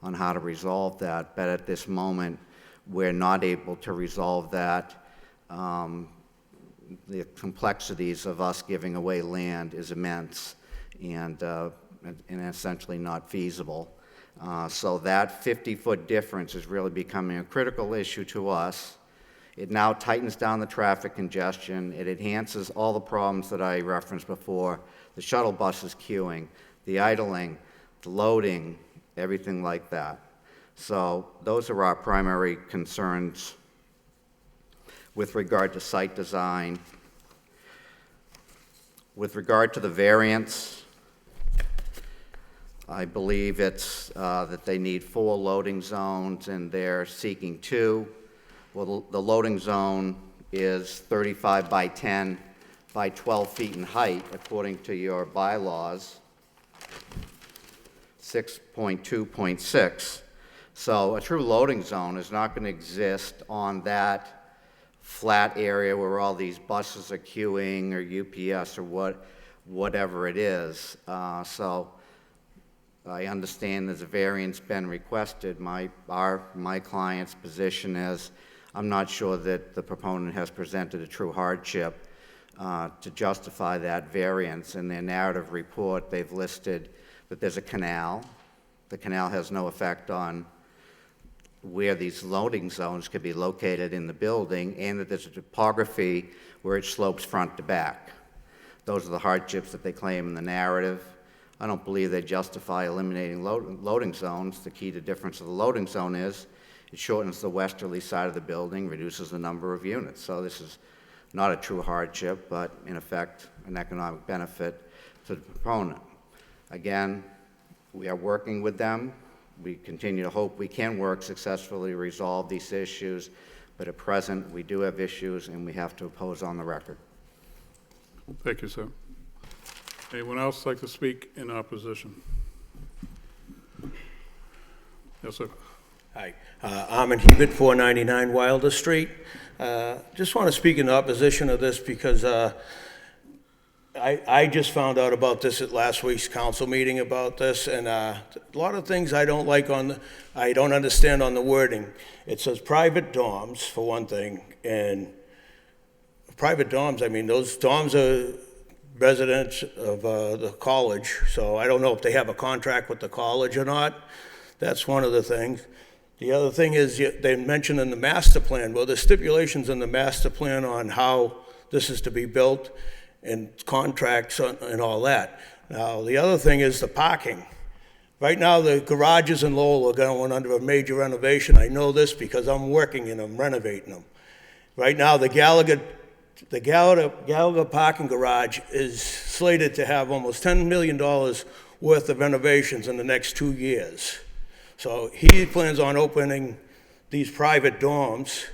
[SPEAKER 7] on how to resolve that. But at this moment, we're not able to resolve that. The complexities of us giving away land is immense and essentially not feasible. So that 50-foot difference is really becoming a critical issue to us. It now tightens down the traffic congestion. It enhances all the problems that I referenced before, the shuttle buses queuing, the idling, the loading, everything like that. So those are our primary concerns with regard to site design. With regard to the variance, I believe it's that they need 4 loading zones and they're seeking 2. Well, the loading zone is 35 by 10 by 12 feet in height, according to your bylaws, 6.2.6. So a true loading zone is not going to exist on that flat area where all these buses are queuing or UPS or whatever it is. So I understand there's a variance been requested. My client's position is I'm not sure that the proponent has presented a true hardship to justify that variance. In their narrative report, they've listed that there's a canal. The canal has no effect on where these loading zones could be located in the building, and that there's a topography where it slopes front to back. Those are the hardships that they claim in the narrative. I don't believe they justify eliminating loading zones. The key to difference of the loading zone is it shortens the westerly side of the building, reduces the number of units. So this is not a true hardship, but in effect, an economic benefit to the proponent. Again, we are working with them. We continue to hope we can work successfully to resolve these issues, but at present, we do have issues and we have to oppose on the record.
[SPEAKER 1] Thank you, sir. Anyone else like to speak in opposition? Yes, sir.
[SPEAKER 8] Hi, Armin Hebert, 499 Wilder Street. Just want to speak in opposition of this because I just found out about this at last week's council meeting about this, and a lot of things I don't like I don't understand on the wording. It says private dorms, for one thing, and private dorms, I mean, those dorms are residents of the college, so I don't know if they have a contract with the college or not. That's one of the things. The other thing is, they mentioned in the master plan, well, there's stipulations in the master plan on how this is to be built, and contracts and all that. Now, the other thing is the parking. Right now, the garages in Lowell are going under a major renovation. I know this because I'm working in them, renovating them. Right now, the Gallagher parking garage is slated to have almost $10 million worth of renovations in the next 2 years. So he plans on opening these private dorms,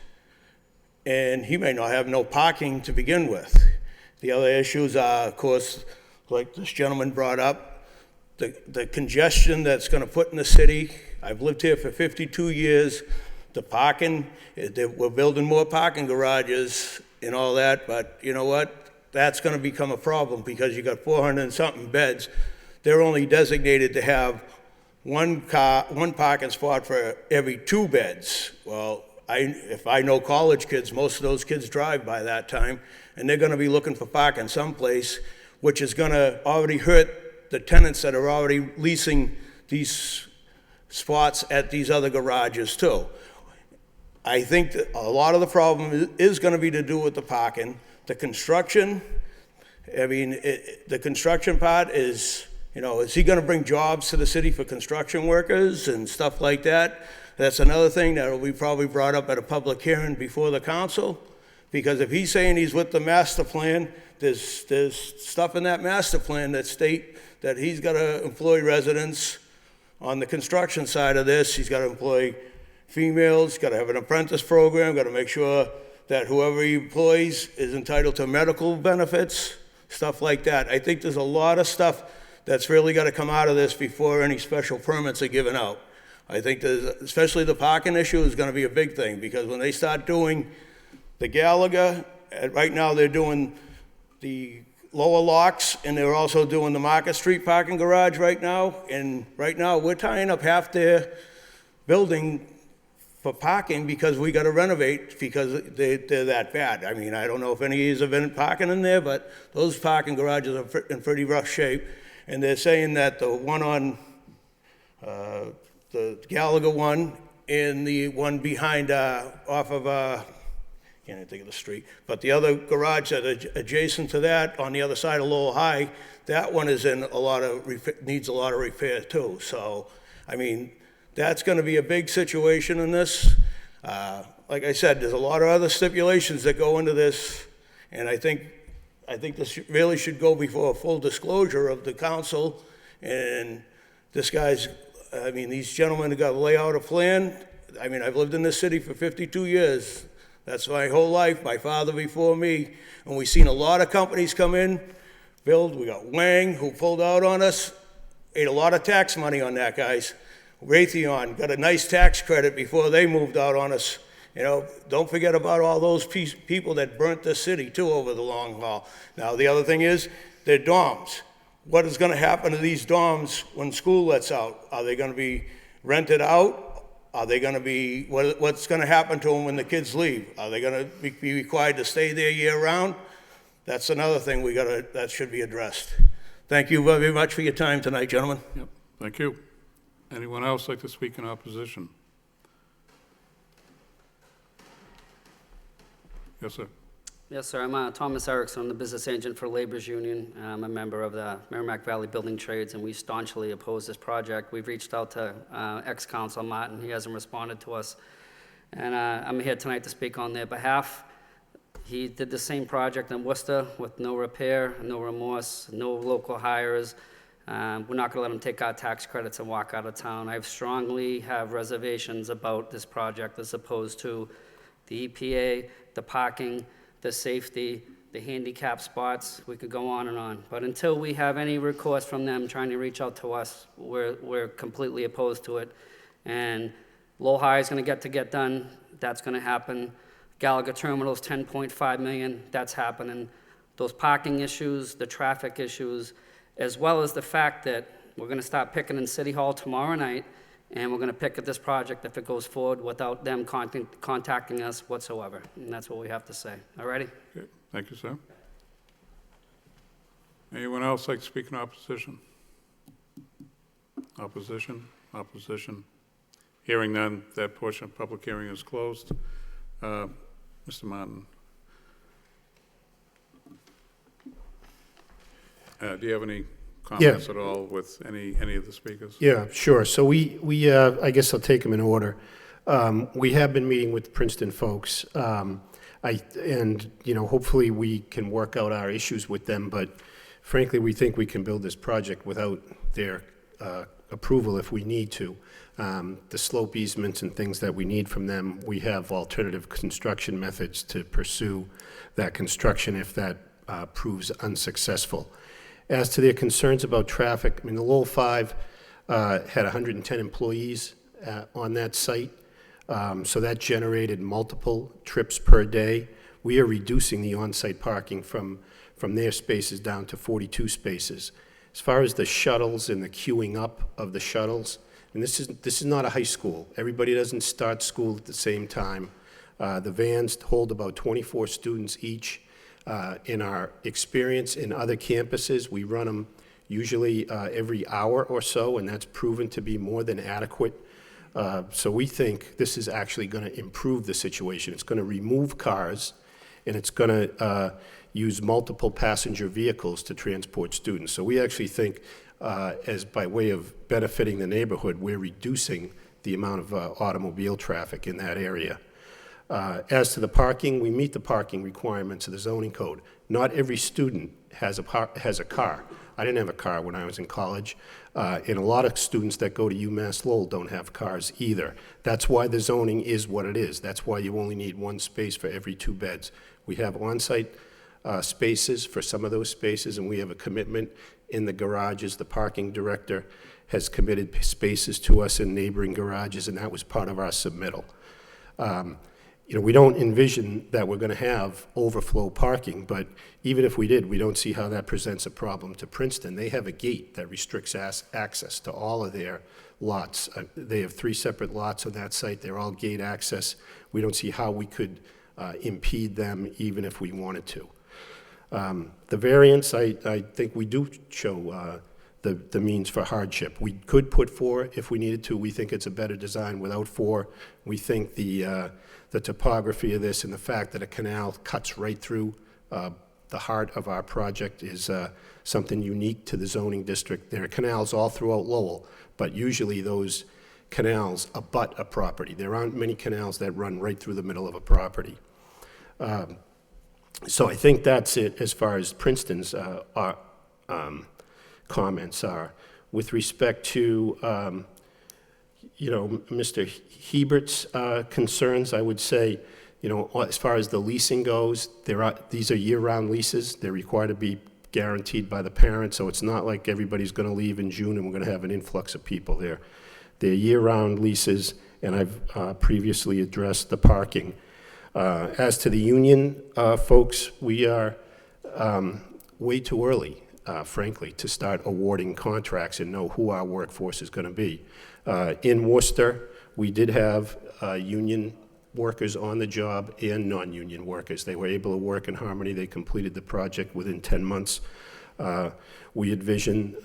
[SPEAKER 8] and he may not have no parking to begin with. The other issues are, of course, like this gentleman brought up, the congestion that's going to put in the city. I've lived here for 52 years. The parking, we're building more parking garages and all that, but you know what? That's going to become a problem because you got 400 and something beds. They're only designated to have one parking spot for every 2 beds. Well, if I know college kids, most of those kids drive by that time, and they're going to be looking for parking someplace, which is going to already hurt the tenants that are already leasing these spots at these other garages too. I think that a lot of the problem is going to be to do with the parking. The construction, I mean, the construction part is, you know, is he going to bring jobs to the city for construction workers and stuff like that? That's another thing that will be probably brought up at a public hearing before the council. Because if he's saying he's with the master plan, there's stuff in that master plan that state that he's got to employ residents on the construction side of this. He's got to employ females, got to have an apprentice program, got to make sure that whoever he employs is entitled to medical benefits, stuff like that. I think there's a lot of stuff that's really got to come out of this before any special permits are given out. I think especially the parking issue is going to be a big thing, because when they start doing the Gallagher, right now they're doing the lower locks, and they're also doing the Market Street parking garage right now. And right now we're tying up half their building for parking because we got to renovate because they're that bad. I mean, I don't know if any of you have been parking in there, but those parking garages are in pretty rough shape. And they're saying that the one on the Gallagher one and the one behind off of can't even think of the street, but the other garage that adjacent to that on the other side of Lowell High, that one is in needs a lot of repair too. So, I mean, that's going to be a big situation in this. Like I said, there's a lot of other stipulations that go into this, and I think this really should go before a full disclosure of the council. And this guy's, I mean, these gentlemen have got to lay out a plan. I mean, I've lived in this city for 52 years. That's my whole life, my father before me. And we've seen a lot of companies come in, build. We got Wang, who pulled out on us, ate a lot of tax money on that, guys. Raytheon got a nice tax credit before they moved out on us. You know, don't forget about all those people that burnt the city, too, over the long haul. Now, the other thing is, they're dorms. What is going to happen to these dorms when school lets out? Are they going to be rented out? Are they going to be, what's going to happen to them when the kids leave? Are they going to be required to stay there year-round? That's another thing that should be addressed. Thank you very much for your time tonight, gentlemen.
[SPEAKER 1] Yep, thank you. Anyone else like to speak in opposition? Yes, sir.
[SPEAKER 9] Yes, sir. I'm Thomas Erickson. I'm the business agent for Labor's Union. I'm a member of the Merrimack Valley Building Trades, and we staunchly oppose this project. We've reached out to ex-council Martin. He hasn't responded to us. And I'm here tonight to speak on their behalf. He did the same project in Worcester with no repair, no remorse, no local hires. We're not going to let him take our tax credits and walk out of town. I strongly have reservations about this project as opposed to the EPA, the parking, the safety, the handicap spots. We could go on and on. But until we have any recourse from them trying to reach out to us, we're completely opposed to it. And Lowell High is going to get done. That's going to happen. Gallagher Terminal's $10.5 million. That's happening. those parking issues, the traffic issues, as well as the fact that we're gonna start picking in City Hall tomorrow night, and we're gonna pick at this project if it goes forward without them contacting us whatsoever. And that's what we have to say. All righty?
[SPEAKER 1] Okay, thank you, sir. Anyone else like to speak in opposition? Opposition? Opposition? Hearing none, that portion of public hearing is closed. Mr. Martin? Do you have any comments at all with any of the speakers?
[SPEAKER 2] Yeah, sure. So I guess I'll take them in order. We have been meeting with Princeton folks, and, you know, hopefully we can work out our issues with them, but frankly, we think we can build this project without their approval if we need to. The slope easements and things that we need from them, we have alternative construction methods to pursue that construction if that proves unsuccessful. As to their concerns about traffic, I mean, the Lowell 5 had 110 employees on that site, so that generated multiple trips per day. We are reducing the on-site parking from their spaces down to 42 spaces. As far as the shuttles and the queuing up of the shuttles, and this is not a high school. Everybody doesn't start school at the same time. The vans hold about 24 students each. In our experience in other campuses, we run them usually every hour or so, and that's proven to be more than adequate. So we think this is actually going to improve the situation. It's going to remove cars, and it's going to use multiple passenger vehicles to transport students. So we actually think, as by way of benefiting the neighborhood, we're reducing the amount of automobile traffic in that area. As to the parking, we meet the parking requirements of the zoning code. Not every student has a car. I didn't have a car when I was in college, and a lot of students that go to UMass Lowell don't have cars either. That's why the zoning is what it is. That's why you only need one space for every 2 beds. We have on-site spaces for some of those spaces, and we have a commitment in the garages. The parking director has committed spaces to us in neighboring garages, and that was part of our submittal. You know, we don't envision that we're going to have overflow parking, but even if we did, we don't see how that presents a problem to Princeton. They have a gate that restricts access to all of their lots. They have 3 separate lots on that site. They're all gate access. We don't see how we could impede them even if we wanted to. The variance, I think we do show the means for hardship. We could put 4 if we needed to. We think it's a better design without 4. We think the topography of this and the fact that a canal cuts right through the heart of our project is something unique to the zoning district. There are canals all throughout Lowell, but usually those canals abut a property. There aren't many canals that run right through the middle of a property. So I think that's it as far as Princeton's comments are. With respect to you know, Mr. Hebert's concerns, I would say, you know, as far as the leasing goes, these are year-round leases. They're required to be guaranteed by the parents, so it's not like everybody's going to leave in June and we're going to have an influx of people there. They're year-round leases, and I've previously addressed the parking. As to the union folks, we are way too early, frankly, to start awarding contracts and know who our workforce is going to be. In Worcester, we did have union workers on the job and non-union workers. They were able to work in harmony. They completed the project within 10 months. We envision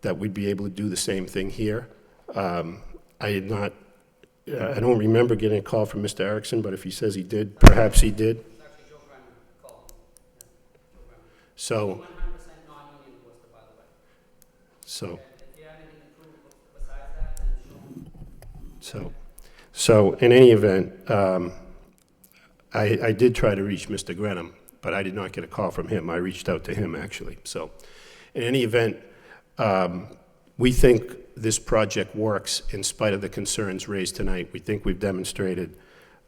[SPEAKER 2] that we'd be able to do the same thing here. I don't remember getting a call from Mr. Erickson, but if he says he did, perhaps he did. So,
[SPEAKER 9] 100% non-union in Worcester, by the way.
[SPEAKER 2] so.
[SPEAKER 9] If you have anything to prove besides that, then show.
[SPEAKER 2] So in any event, I did try to reach Mr. Grenham, but I did not get a call from him. I reached out to him, actually. So in any event, we think this project works in spite of the concerns raised tonight. We think we've demonstrated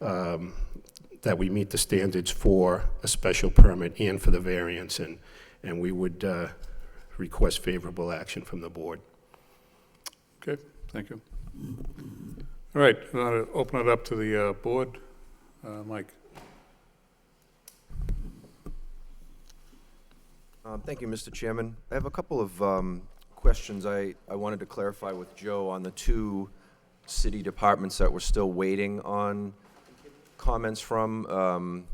[SPEAKER 2] that we meet the standards for a special permit and for the variance, and we would request favorable action from the board.
[SPEAKER 1] Okay, thank you. All right, I want to open it up to the board. Mike.
[SPEAKER 10] Thank you, Mr. Chairman. I have a couple of questions I wanted to clarify with Joe on the two city departments that we're still waiting on comments from,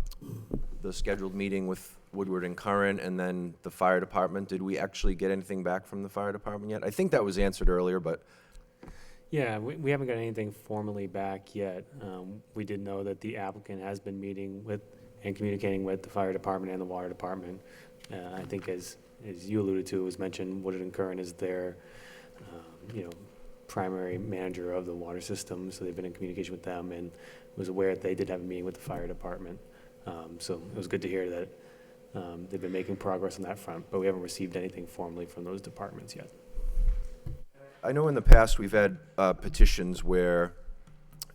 [SPEAKER 10] the scheduled meeting with Woodward and Curran, and then the fire department. Did we actually get anything back from the fire department yet? I think that was answered earlier, but
[SPEAKER 6] Yeah, we haven't got anything formally back yet. We did know that the applicant has been meeting with and communicating with the fire department and the water department. I think as you alluded to, it was mentioned Woodard and Curran is their, primary manager of the water system, so they've been in communication with them and was aware that they did have a meeting with the fire department. So it was good to hear that they've been making progress on that front, but we haven't received anything formally from those departments yet.
[SPEAKER 10] I know in the past we've had petitions where,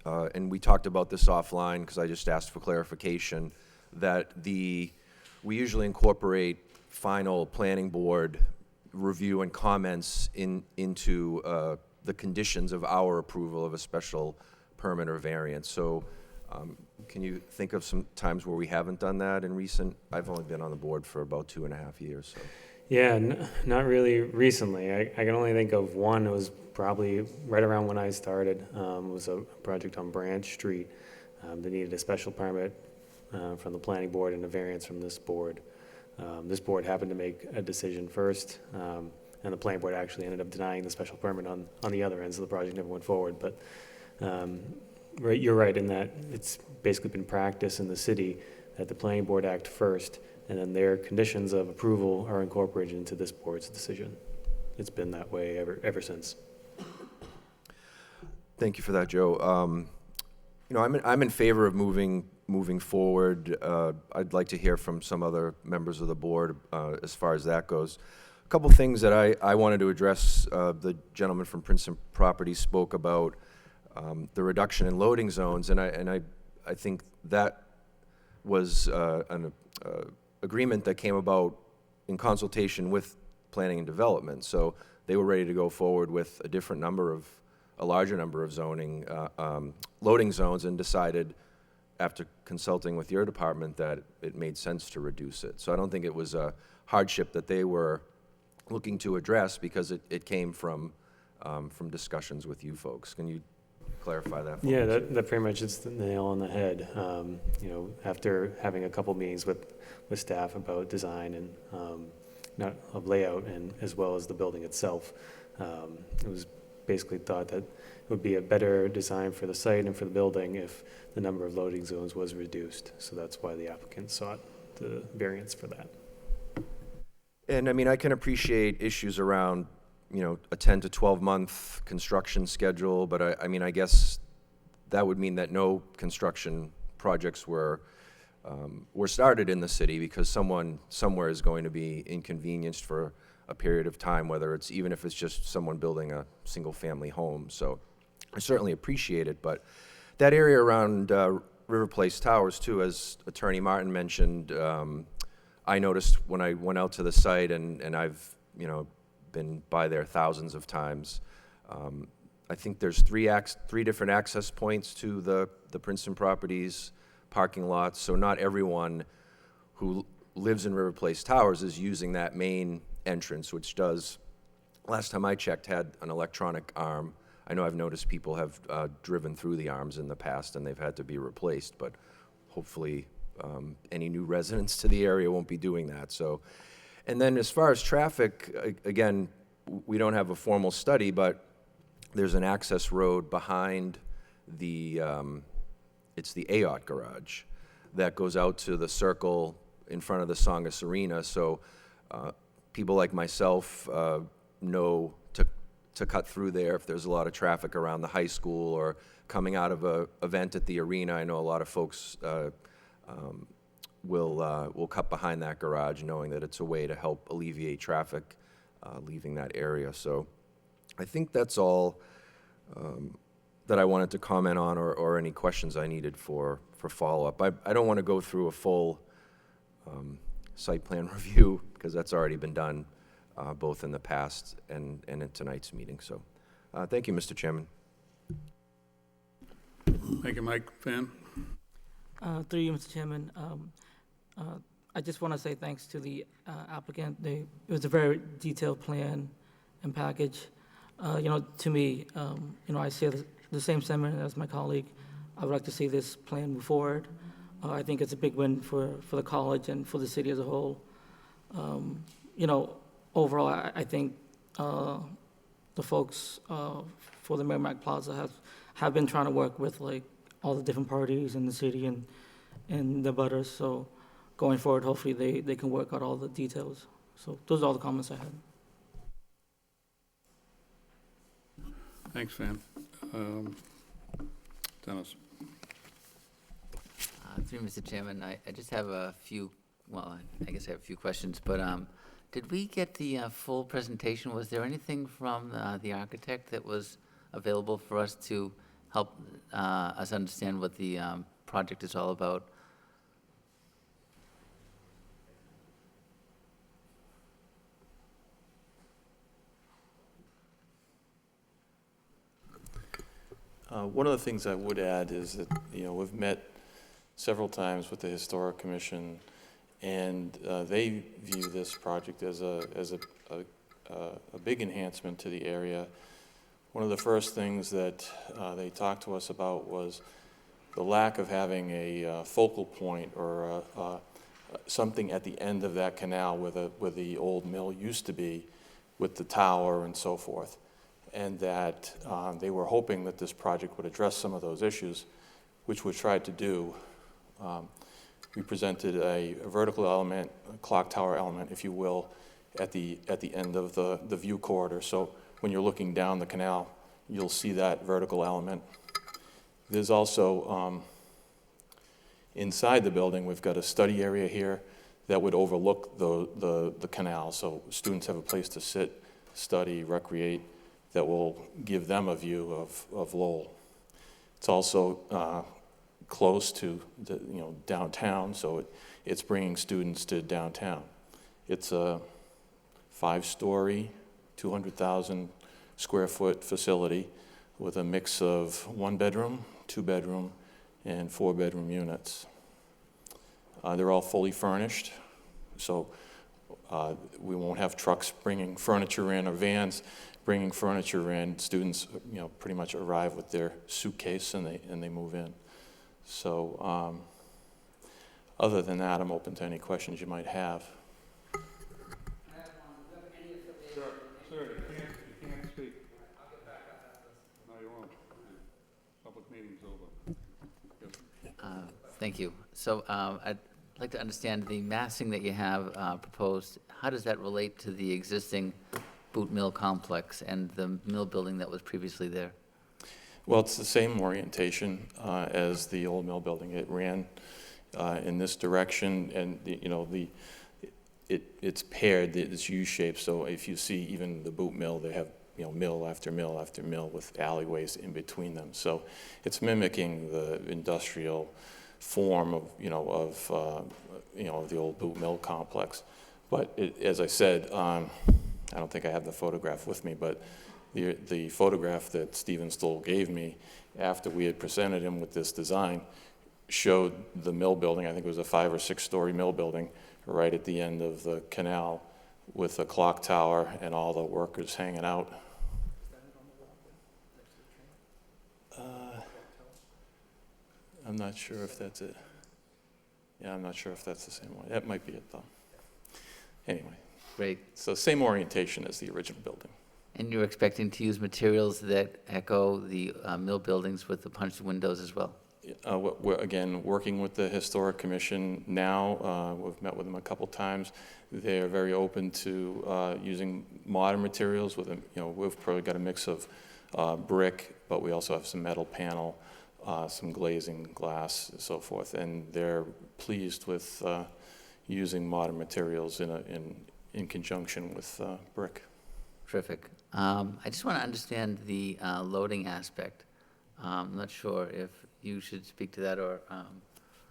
[SPEAKER 10] and we talked about this offline because I just asked for clarification, that we usually incorporate final planning board review and comments into the conditions of our approval of a special permit or variance. So can you think of some times where we haven't done that in recent? I've only been on the board for about 2.5 years. So.
[SPEAKER 6] Yeah, not really recently. I can only think of one. It was probably right around when I started. It was a project on Branch Street that needed a special permit from the planning board and a variance from this board. This board happened to make a decision first, and the planning board actually ended up denying the special permit on the other end, so the project never went forward. But you're right in that it's basically been practice in the city that the planning board act first, and then their conditions of approval are incorporated into this board's decision. It's been that way ever since.
[SPEAKER 10] Thank you for that, Joe. I'm in favor of moving forward. I'd like to hear from some other members of the board as far as that goes. A couple things that I wanted to address. The gentleman from Princeton Properties spoke about the reduction in loading zones, and I think that was an agreement that came about in consultation with planning and development. So they were ready to go forward with a larger number of zoning loading zones, and decided after consulting with your department that it made sense to reduce it. So I don't think it was a hardship that they were looking to address, because it came from discussions with you folks. Can you clarify that for me?
[SPEAKER 6] Yeah, that pretty much is the nail on the head. After having a couple meetings with staff about design and not of layout, and as well as the building itself, it was basically thought that it would be a better design for the site and for the building if the number of loading zones was reduced. So that's why the applicant sought the variance for that.
[SPEAKER 10] And I mean, I can appreciate issues around, a 10 to 12 month construction schedule, but I guess that would mean that no construction projects were started in the city, because someone somewhere is going to be inconvenienced for a period of time, even if it's just someone building a single family home. So I certainly appreciate it, but that area around River Place Towers too, as Attorney Martin mentioned, I noticed when I went out to the site, and I've been by there thousands of times. I think there's three different access points to the Princeton Properties parking lots. So not everyone who lives in River Place Towers is using that main entrance, which does, last time I checked, had an electronic arm. I know I've noticed people have driven through the arms in the past, and they've had to be replaced, but hopefully any new residents to the area won't be doing that. So, and then as far as traffic, again, we don't have a formal study, but there's an access road behind it's the AOT garage that goes out to the circle in front of the Songus Arena. So people like myself know to cut through there if there's a lot of traffic around the high school or coming out of an event at the arena. I know a lot of folks will cut behind that garage, knowing that it's a way to help alleviate traffic leaving that area. So I think that's all that I wanted to comment on, or any questions I needed for follow-up. I don't want to go through a full site plan review, because that's already been done both in the past and in tonight's meeting. So thank you, Mr. Chairman.
[SPEAKER 1] Thank you, Mike. Van?
[SPEAKER 11] Through you, Mr. Chairman. I just want to say thanks to the applicant. It was a very detailed plan and package. To me, I share the same sentiment as my colleague. I would like to see this plan move forward. I think it's a big win for the college and for the city as a whole. Overall, I think the folks for the Merrimack Plaza have been trying to work with like all the different parties in the city and the butters. So going forward, hopefully they can work out all the details. So those are all the comments I had.
[SPEAKER 1] Thanks, Sam. Dennis?
[SPEAKER 12] Through Mr. Chairman, I just have a few, I guess I have a few questions, but did we get the full presentation? Was there anything from the architect that was available for us to help us understand what the project is all about?
[SPEAKER 5] One of the things I would add is that, we've met several times with the Historic Commission, and they view this project as a big enhancement to the area. One of the first things that they talked to us about was the lack of having a focal point or something at the end of that canal where the old mill used to be, with the tower and so forth. And that they were hoping that this project would address some of those issues, which we tried to do. We presented a vertical element, a clock tower element, if you will, at the end of the view corridor. So when you're looking down the canal, you'll see that vertical element. There's also, inside the building, we've got a study area here that would overlook the canal. So students have a place to sit, study, recreate, that will give them a view of Lowell. It's also close to downtown, so it's bringing students to downtown. It's a 5-story, 200,000 square foot facility with a mix of 1-bedroom, 2-bedroom, and 4-bedroom units. They're all fully furnished, so we won't have trucks bringing furniture in or vans bringing furniture in. Students, pretty much arrive with their suitcase and they move in. So, other than that, I'm open to any questions you might have.
[SPEAKER 1] Sir, you can't speak. No, you won't. Public meeting's over. Yes.
[SPEAKER 12] Thank you. So I'd like to understand the massing that you have proposed. How does that relate to the existing boot mill complex and the mill building that was previously there?
[SPEAKER 5] Well, it's the same orientation as the old mill building. It ran in this direction, and it's paired. It's U-shaped. So if you see even the boot mill, they have mill after mill after mill with alleyways in between them. So it's mimicking the industrial form of the old boot mill complex. But as I said, I don't think I have the photograph with me, but the photograph that Stephen Stoll gave me after we had presented him with this design showed the mill building. I think it was a 5- or 6-story mill building right at the end of the canal with a clock tower and all the workers hanging out. I'm not sure if that's it. Yeah, I'm not sure if that's the same one. That might be it, though. Anyway.
[SPEAKER 12] Great.
[SPEAKER 5] So same orientation as the original building.
[SPEAKER 12] And you're expecting to use materials that echo the mill buildings with the punched windows as well?
[SPEAKER 5] We're, again, working with the Historic Commission now. We've met with them a couple times. They're very open to using modern materials. We've probably got a mix of brick, but we also have some metal panel, some glazing, glass, and so forth. And they're pleased with using modern materials in conjunction with brick.
[SPEAKER 12] Terrific. I just want to understand the loading aspect. I'm not sure if you should speak to that or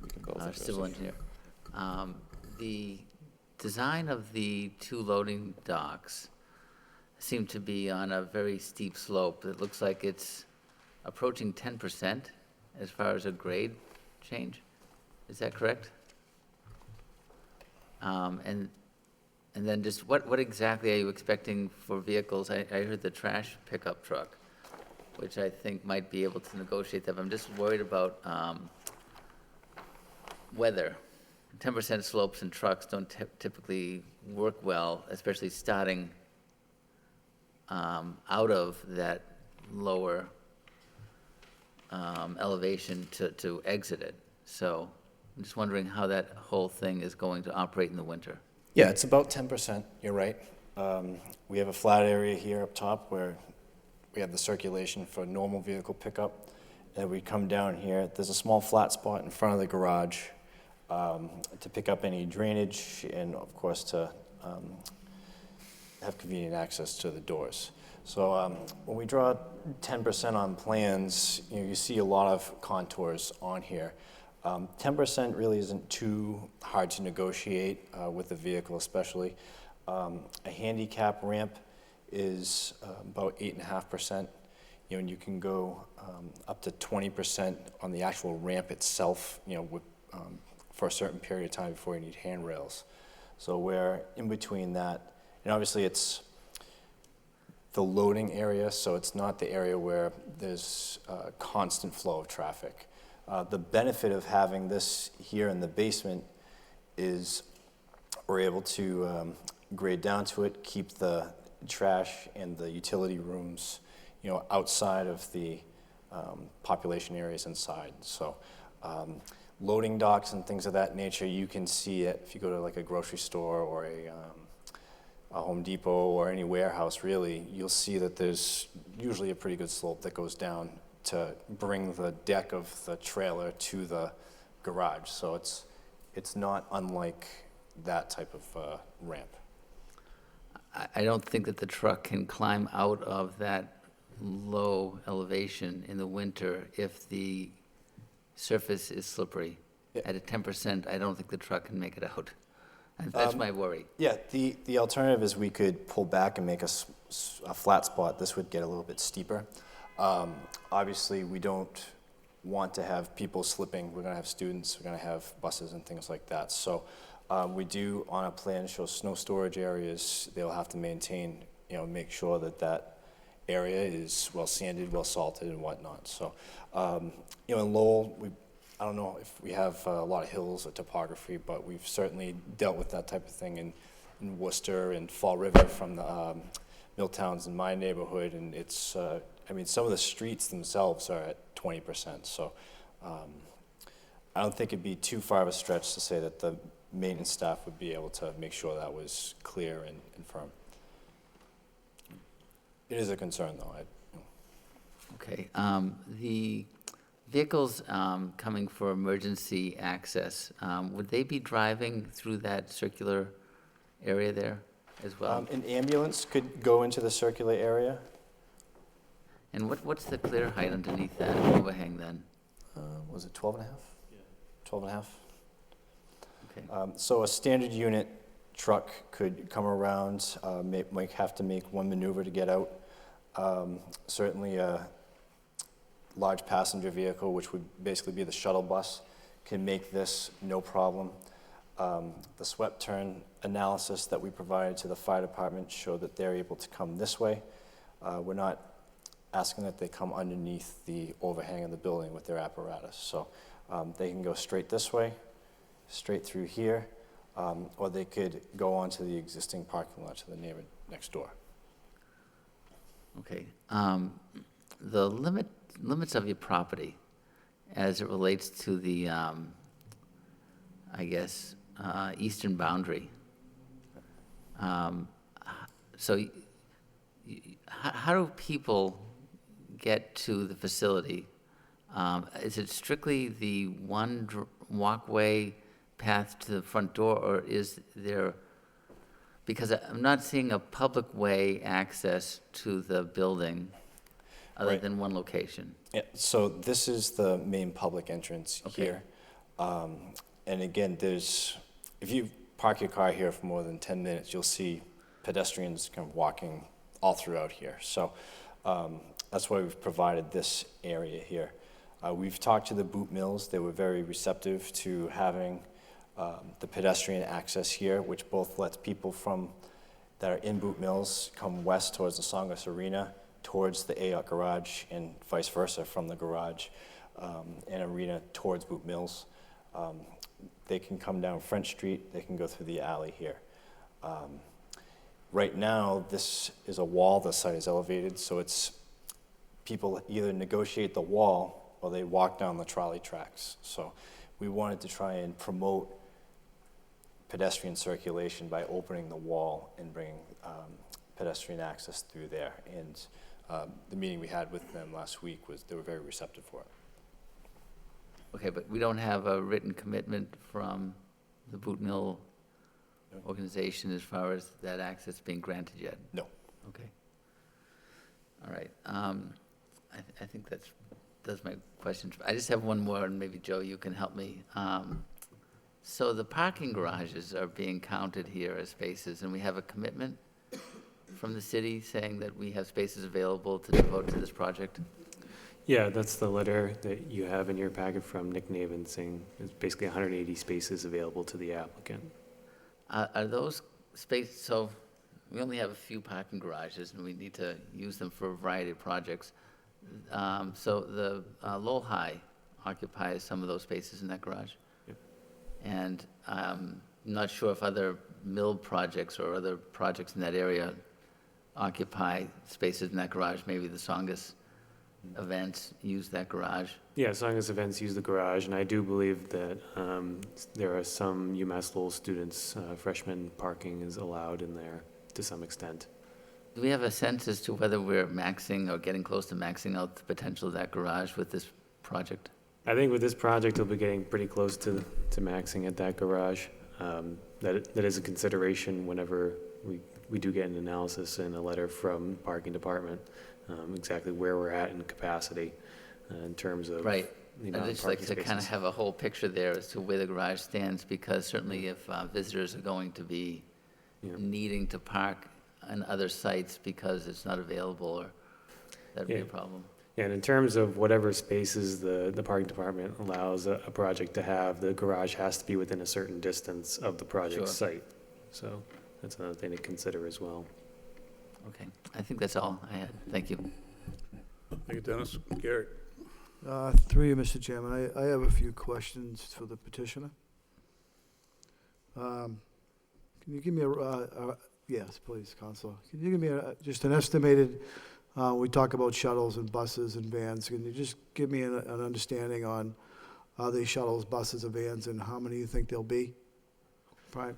[SPEAKER 5] We can both
[SPEAKER 12] our
[SPEAKER 5] address
[SPEAKER 12] civil
[SPEAKER 5] it.
[SPEAKER 12] engineer. The design of the 2 loading docks seem to be on a very steep slope. It looks like it's approaching 10% as far as a grade change. Is that correct? And then just what exactly are you expecting for vehicles? I heard the trash pickup truck, which I think might be able to negotiate that, but I'm just worried about weather. 10% slopes and trucks don't typically work well, especially starting out of that lower elevation to exit it. So I'm just wondering how that whole thing is going to operate in the winter.
[SPEAKER 4] Yeah, it's about 10%, you're right. We have a flat area here up top where we have the circulation for normal vehicle pickup. And we come down here, there's a small flat spot in front of the garage to pick up any drainage and, of course, to have convenient access to the doors. So when we draw 10% on plans, you see a lot of contours on here. 10% really isn't too hard to negotiate with the vehicle, especially. A handicap ramp is about 8.5%. And you can go up to 20% on the actual ramp itself, for a certain period of time before you need handrails. So we're in between that. And obviously it's the loading area, so it's not the area where there's a constant flow of traffic. The benefit of having this here in the basement is we're able to grade down to it, keep the trash and the utility rooms, outside of the population areas inside. So loading docks and things of that nature, you can see it if you go to like a grocery store or a Home Depot or any warehouse, really, you'll see that there's usually a pretty good slope that goes down to bring the deck of the trailer to the garage. So it's not unlike that type of ramp.
[SPEAKER 12] I don't think that the truck can climb out of that low elevation in the winter if the surface is slippery.
[SPEAKER 4] Yeah.
[SPEAKER 12] At a 10%, I don't think the truck can make it out. And that's my worry.
[SPEAKER 4] Yeah, the alternative is we could pull back and make a flat spot. This would get a little bit steeper. Obviously, we don't want to have people slipping. We're going to have students, we're going to have buses and things like that. So we do, on a plan, show snow storage areas. They'll have to maintain, make sure that that area is well sanded, well salted, and whatnot. So, in Lowell, I don't know if we have a lot of hills or topography, but we've certainly dealt with that type of thing in Worcester and Fall River from the mill towns in my neighborhood, and it's, some of the streets themselves are at 20%, so I don't think it'd be too far of a stretch to say that the maintenance staff would be able to make sure that was clear and firm. It is a concern, though.
[SPEAKER 12] Okay. The vehicles coming for emergency access, would they be driving through that circular area there as well?
[SPEAKER 4] An ambulance could go into the circular area.
[SPEAKER 12] And what's the clear height underneath that overhang then?
[SPEAKER 4] Was it 12 and a half? Yeah. 12 and a half.
[SPEAKER 12] Okay.
[SPEAKER 4] So a standard unit truck could come around, might have to make one maneuver to get out. Certainly a large passenger vehicle, which would basically be the shuttle bus, can make this no problem. The swept turn analysis that we provided to the fire department showed that they're able to come this way. We're not asking that they come underneath the overhang of the building with their apparatus. So they can go straight this way, straight through here, or they could go onto the existing parking lot to the neighbor next door.
[SPEAKER 12] Okay. The limits of your property as it relates to the, eastern boundary. So how do people get to the facility? Is it strictly the one walkway path to the front door, or is there, because I'm not seeing a public way access to the building other
[SPEAKER 4] Right.
[SPEAKER 12] than one location?
[SPEAKER 4] Yeah, so this is the main public entrance
[SPEAKER 12] Okay.
[SPEAKER 4] here. And again, if you park your car here for more than 10 minutes, you'll see pedestrians kind of walking all throughout here. So that's why we've provided this area here. We've talked to the boot mills. They were very receptive to having the pedestrian access here, which both lets people that are in Boot Mills come west towards the Songus Arena, towards the AOT garage, and vice versa from the garage and arena towards Boot Mills. They can come down French Street, they can go through the alley here. Right now, this is a wall, the site is elevated, so it's people either negotiate the wall or they walk down the trolley tracks. So we wanted to try and promote pedestrian circulation by opening the wall and bringing pedestrian access through there. And the meeting we had with them last week they were very receptive for it.
[SPEAKER 12] Okay, but we don't have a written commitment from the Boot Mill organization as far as that access being granted yet?
[SPEAKER 4] No.
[SPEAKER 12] Okay. All right. I think that's my questions. I just have one more, and maybe, Joe, you can help me. So the parking garages are being counted here as spaces, and we have a commitment from the city saying that we have spaces available to devote to this project?
[SPEAKER 6] Yeah, that's the letter that you have in your packet from Nick Navin saying there's basically 180 spaces available to the applicant.
[SPEAKER 12] Are those spaces, so we only have a few parking garages, and we need to use them for a variety of projects. So the Lowell High occupies some of those spaces in that garage?
[SPEAKER 6] Yep.
[SPEAKER 12] And I'm not sure if other mill projects or other projects in that area occupy spaces in that garage. Maybe the Songus events use that garage.
[SPEAKER 6] Yeah, Songus events use the garage, and I do believe that there are some UMass Lowell students, freshman parking is allowed in there to some extent.
[SPEAKER 12] Do we have a sense as to whether we're maxing or getting close to maxing out the potential of that garage with this project?
[SPEAKER 6] I think with this project, we'll be getting pretty close to maxing at that garage. That is a consideration whenever we do get an analysis and a letter from the parking department, exactly where we're at in capacity in terms of
[SPEAKER 12] right.
[SPEAKER 6] the amount
[SPEAKER 12] I'd
[SPEAKER 6] of
[SPEAKER 12] just like
[SPEAKER 6] parking
[SPEAKER 12] to kind of
[SPEAKER 6] spaces.
[SPEAKER 12] have a whole picture there as to where the garage stands, because certainly if visitors are going to be needing to park on other sites because it's not available, or that'd be a problem.
[SPEAKER 6] Yeah, and in terms of whatever spaces the parking department allows a project to have, the garage has to be within a certain distance of the project site. So that's another thing to consider as well.
[SPEAKER 12] Okay, I think that's all I had. Thank you.
[SPEAKER 1] Thank you, Dennis. Gary?
[SPEAKER 13] Through you, Mr. Chairman, I have a few questions for the petitioner. Can you give me yes, please, Counselor. Can you give me just an estimated, we talk about shuttles and buses and vans, can you just give me an understanding on are they shuttles, buses, or vans, and how many you think there'll be? On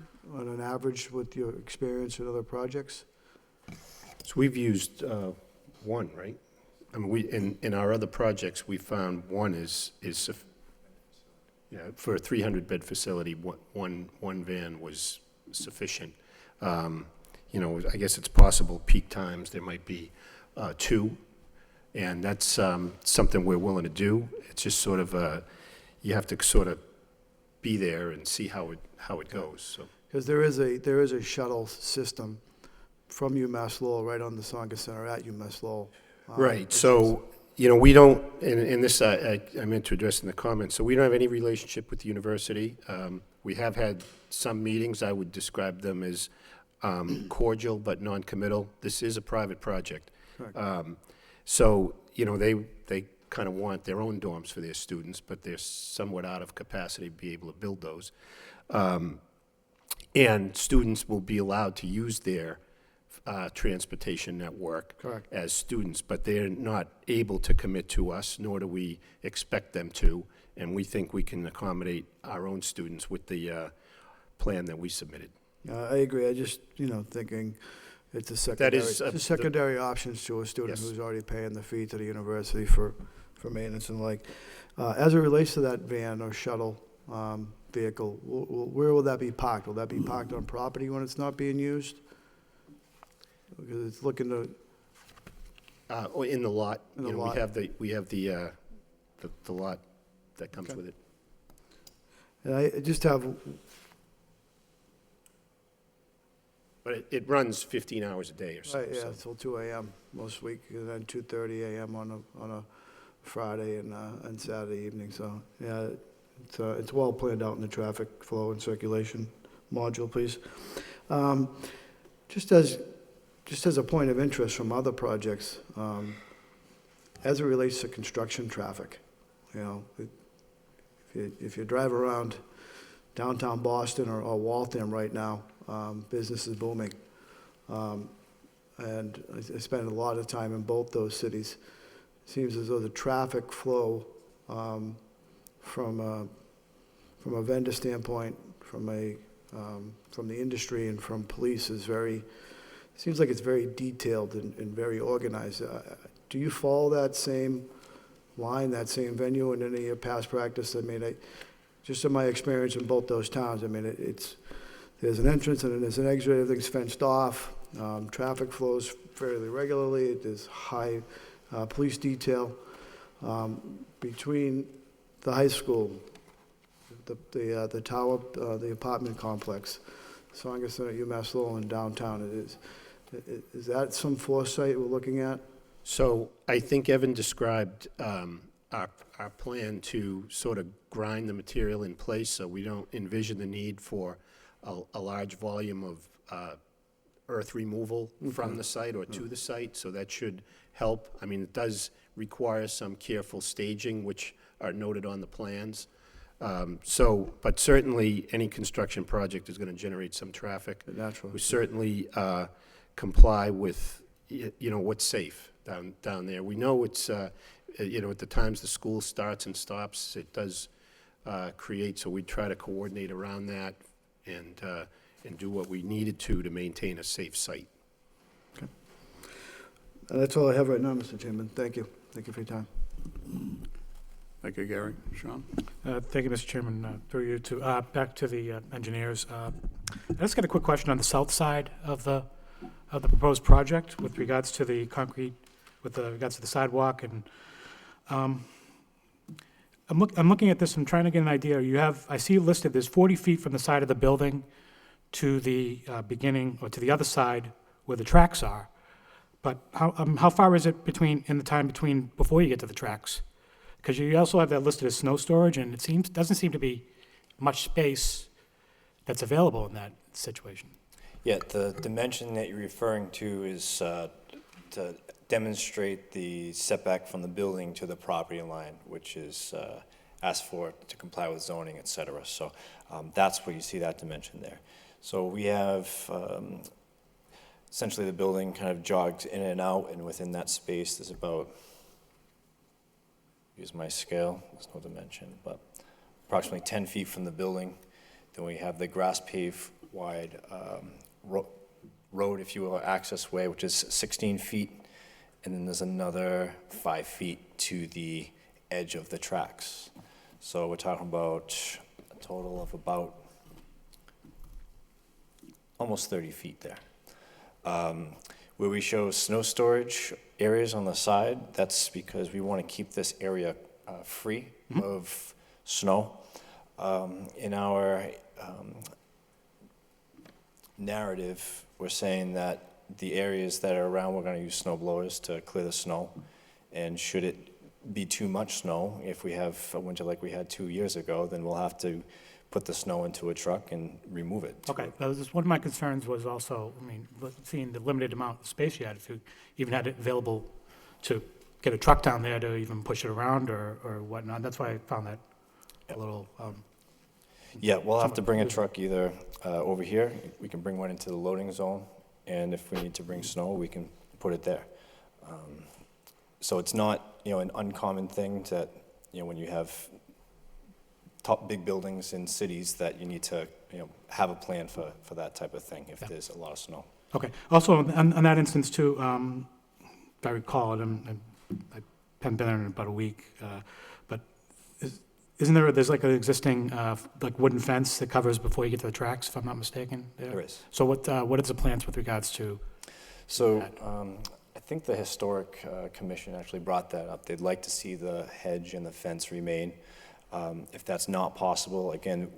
[SPEAKER 13] an average with your experience in other projects?
[SPEAKER 2] So we've used one, right? I mean, in our other projects, we found one is for a 300-bed facility, one van was sufficient. I guess it's possible peak times there might be two, and that's something we're willing to do. It's just sort of you have to sort of be there and see how it goes. So
[SPEAKER 13] Because there is a shuttle system from UMass Lowell right on the Songus Center at UMass Lowell.
[SPEAKER 2] right. So we don't, and this I meant to address in the comments. So we don't have any relationship with the university. We have had some meetings. I would describe them as cordial but non-committal. This is a private project. So they kind of want their own dorms for their students, but they're somewhat out of capacity to be able to build those. And students will be allowed to use their transportation network as students, but they're not able to commit to us, nor do we expect them to, and we think we can accommodate our own students with the plan that we submitted.
[SPEAKER 13] I agree. I just, thinking it's a secondary options to a student
[SPEAKER 2] Yes.
[SPEAKER 13] who's already paying the fee to the university for maintenance and like. As it relates to that van or shuttle vehicle, where will that be parked? Will that be parked on property when it's not being used? Because it's looking to.
[SPEAKER 2] In the lot.
[SPEAKER 13] In the lot.
[SPEAKER 2] We have the lot that comes with it.
[SPEAKER 13] And I just have.
[SPEAKER 2] But it runs 15 hours a day or so.
[SPEAKER 13] Right, yeah, till 2 a.m. most week, and then 2:30 a.m. on a Friday and Saturday evening. So yeah, It's well planned out in the traffic flow and circulation module, please. Um, Just as a point of interest from other projects, as it relates to construction traffic, you know, if you drive around downtown Boston or Waltham right now, business is booming. And I spend a lot of time in both those cities. It seems as though the traffic flow from a vendor standpoint, from the industry and from police is seems like it's very detailed and very organized. Do you follow that same line, that same venue in any of your past practice? I mean, just in my experience in both those towns, I mean, there's an entrance and then there's an exit, everything's fenced off, traffic flows fairly regularly, there's high police detail. Between the high school, the tower, the apartment complex, Sanger Center, UMass Lowell, and downtown, is that some foresight we're looking at?
[SPEAKER 2] So I think Evan described our plan to sort of grind the material in place so we don't envision the need for a large volume of earth removal from the site or to the site, so that should help. I mean, it does require some careful staging, which are noted on the plans. But certainly, any construction project is going to generate some traffic.
[SPEAKER 13] Naturally.
[SPEAKER 2] We certainly comply with, what's safe down there. We know it's, at the times the school starts and stops, it does create, so we try to coordinate around that and do what we needed to maintain a safe site.
[SPEAKER 13] That's all I have right now, Mr. Chairman. Thank you. Thank you for your time.
[SPEAKER 1] Thank you, Gary. Sean?
[SPEAKER 14] Thank you, Mr. Chairman. Through you to back to the engineers. I just got a quick question on the south side of the proposed project with regards to the concrete, regards to the sidewalk, and I'm looking at this and trying to get an idea. I see listed there's 40 feet from the side of the building to the beginning, or to the other side where the tracks are. But how far is it before you get to the tracks? Because you also have that listed as snow storage, and it doesn't seem to be much space that's available in that situation.
[SPEAKER 4] Yeah, the dimension that you're referring to is to demonstrate the setback from the building to the property line, which is asked for to comply with zoning, et cetera. So that's where you see that dimension there. So we have essentially the building kind of jogged in and out, and within that space there's about, use my scale, there's no dimension, but approximately 10 feet from the building. Then we have the grass paved wide road, if you will, or access way, which is 16 feet. And then there's another 5 feet to the edge of the tracks. So we're talking about a total of about almost 30 feet there. Where we show snow storage areas on the side, that's because we want to keep this area free of snow. In our narrative, we're saying that the areas that are around, we're going to use snow blowers to clear the snow. And should it be too much snow, if we have a winter like we had 2 years ago, then we'll have to put the snow into a truck and remove it.
[SPEAKER 14] Okay, one of my concerns was also, seeing the limited amount of space you had, if you even had it available to get a truck down there to even push it around or whatnot. That's why I found that a little...
[SPEAKER 4] Yeah, we'll have to bring a truck either over here, we can bring one into the loading zone, and if we need to bring snow, we can put it there. So it's not, an uncommon thing that, when you have top big buildings in cities that you need to, have a plan for that type of thing if there's a lot of snow.
[SPEAKER 14] Okay. Also, on that instance too, if I recall, and I haven't been there in about a week, but there's like an existing like wooden fence that covers before you get to the tracks, if I'm not mistaken?
[SPEAKER 4] There is.
[SPEAKER 14] So what is the plans with regards to?
[SPEAKER 4] So I think the Historic Commission actually brought that up. They'd like to see the hedge and the fence remain. If that's not possible, again,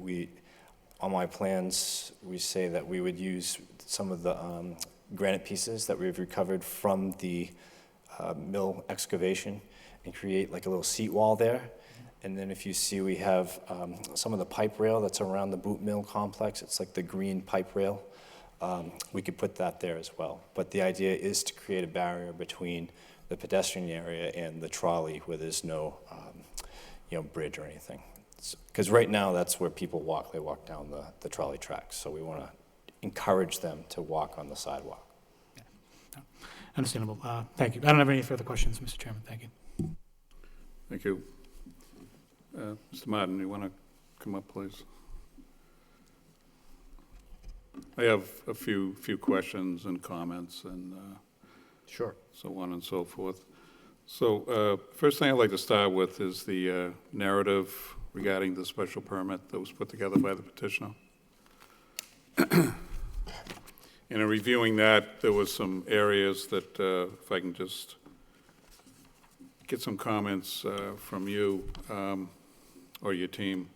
[SPEAKER 4] on my plans, we say that we would use some of the granite pieces that we've recovered from the mill excavation and create like a little seat wall there. And then if you see, we have some of the pipe rail that's around the boot mill complex. It's like the green pipe rail. We could put that there as well. But the idea is to create a barrier between the pedestrian area and the trolley where there's no bridge or anything. Because right now, that's where people walk. They walk down the trolley tracks. So we want to encourage them to walk on the sidewalk.
[SPEAKER 14] Understandable. Thank you. I don't have any further questions, Mr. Chairman. Thank you.
[SPEAKER 1] Thank you. Mr. Martin, you want to come up, please? I have a few questions and comments and
[SPEAKER 2] Sure.
[SPEAKER 1] so on and so forth. So first thing I'd like to start with is the narrative regarding the special permit that was put together by the petitioner. In reviewing that, there was some areas that, if I can just get some comments from you or your team.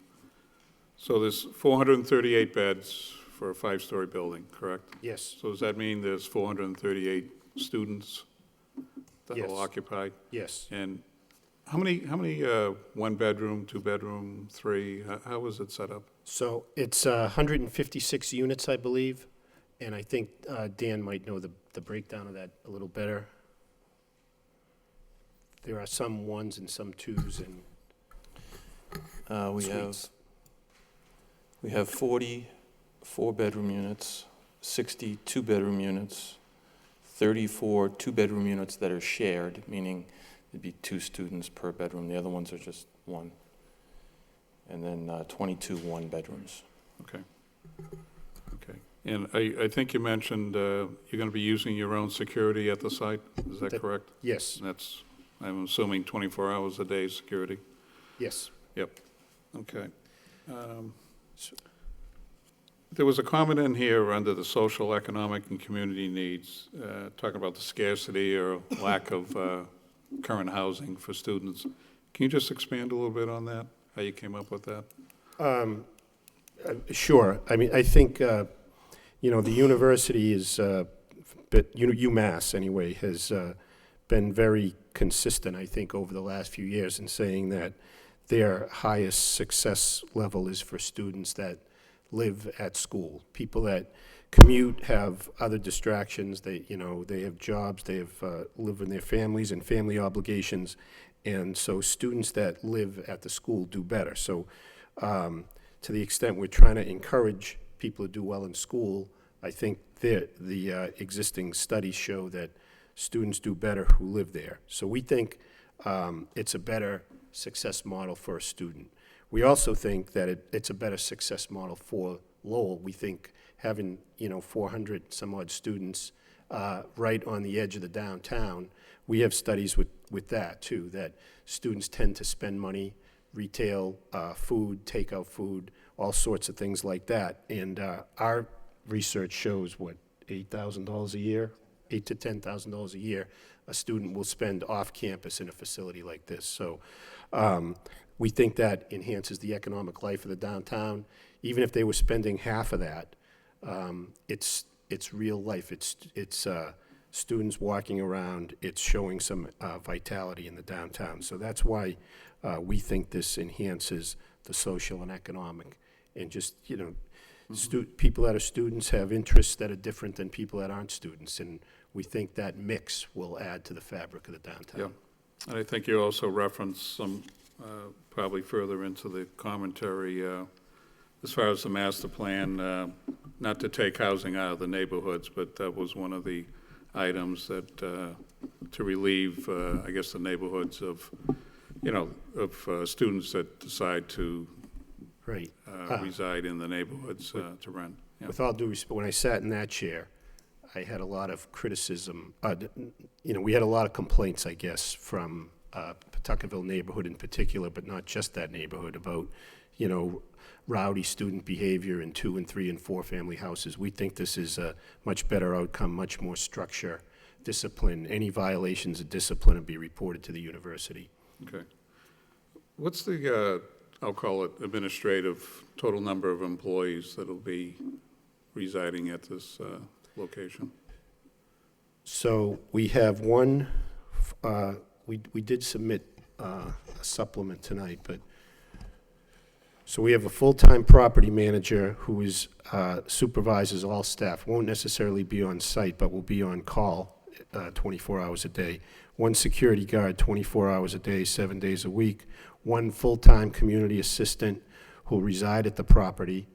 [SPEAKER 1] So there's 438 beds for a 5-story building, correct?
[SPEAKER 2] Yes.
[SPEAKER 1] So does that mean there's 438 students that
[SPEAKER 2] Yes.
[SPEAKER 1] will occupy?
[SPEAKER 2] Yes.
[SPEAKER 1] And how many 1-bedroom, 2-bedroom, 3? How was it set up?
[SPEAKER 2] So it's 156 units, I believe, and I think Dan might know the breakdown of that a little better. There are some 1s and some 2s and suites.
[SPEAKER 5] We have 40 4-bedroom units, 60 2-bedroom units, 34 2-bedroom units that are shared, meaning it'd be 2 students per bedroom. The other ones are just 1. And then 22 1-bedrooms.
[SPEAKER 1] Okay. Okay. And I think you mentioned you're going to be using your own security at the site. Is that correct?
[SPEAKER 2] Yes.
[SPEAKER 1] That's, I'm assuming, 24 hours a day security?
[SPEAKER 2] Yes.
[SPEAKER 1] Yep. Okay. There was a comment in here under the social, economic, and community needs, talking about the scarcity or lack of current housing for students. Can you just expand a little bit on that, how you came up with that?
[SPEAKER 2] Sure. I mean, I think, the university is, UMass anyway, has been very consistent, I think, over the last few years in saying that their highest success level is for students that live at school. People that commute have other distractions. They have jobs. They have live with their families and family obligations, and so students that live at the school do better. So, to the extent we're trying to encourage people to do well in school, I think the existing studies show that students do better who live there. So we think it's a better success model for a student. We also think that it's a better success model for Lowell. We think having 400 some odd students right on the edge of the downtown, we have studies with that too, that students tend to spend money, retail, food, takeout food, all sorts of things like that. And our research shows, $8,000 a year, $8,000 to $10,000 a year, a student will spend off campus in a facility like this. So we think that enhances the economic life of the downtown. Even if they were spending half of that, it's real life. It's students walking around. It's showing some vitality in the downtown. So that's why we think this enhances the social and economic, and just people that are students have interests that are different than people that aren't students, and we think that mix will add to the fabric of the downtown.
[SPEAKER 1] Yeah, and I think you also referenced some, probably further into the commentary, as far as the master plan, not to take housing out of the neighborhoods, but that was one of the items that, to relieve, I guess, the neighborhoods of, students that decide to
[SPEAKER 2] Right.
[SPEAKER 1] reside in the neighborhoods to rent. Yeah.
[SPEAKER 2] With all due respect, when I sat in that chair, I had a lot of criticism. We had a lot of complaints, I guess, from Pawtuckaville neighborhood in particular, but not just that neighborhood, about, rowdy student behavior in 2 and 3 and 4 family houses. We think this is a much better outcome, much more structure, discipline. Any violations of discipline will be reported to the university.
[SPEAKER 1] Okay. What's the, I'll call it administrative, total number of employees that'll be residing at this location?
[SPEAKER 2] So we have one, we did submit a supplement tonight, but So we have a full-time property manager who is, supervises all staff, won't necessarily be on site, but will be on call 24 hours a day. One security guard 24 hours a day, 7 days a week. One full-time community assistant who will reside at the property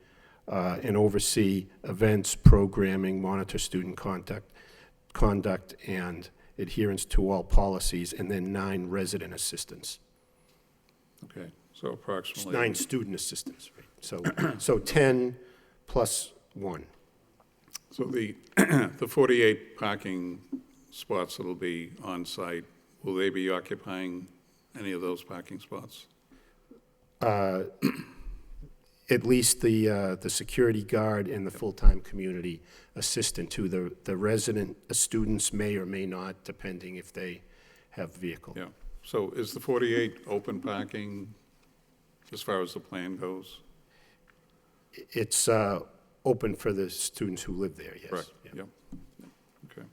[SPEAKER 2] and oversee events, programming, monitor student conduct, and adherence to all policies, and then 9 resident assistants.
[SPEAKER 1] Okay, so approximately.
[SPEAKER 2] 9 student assistants, right? So 10 plus 1.
[SPEAKER 1] So the, the 48 parking spots that'll be on site, will they be occupying any of those parking spots?
[SPEAKER 2] At least the security guard and the full-time community assistant to the resident students may or may not, depending if they have vehicle.
[SPEAKER 1] Yeah, so is the 48 open parking as far as the plan goes?
[SPEAKER 2] It's open for the students who live there, yes.
[SPEAKER 1] Correct,
[SPEAKER 2] Yeah.
[SPEAKER 1] yep, okay.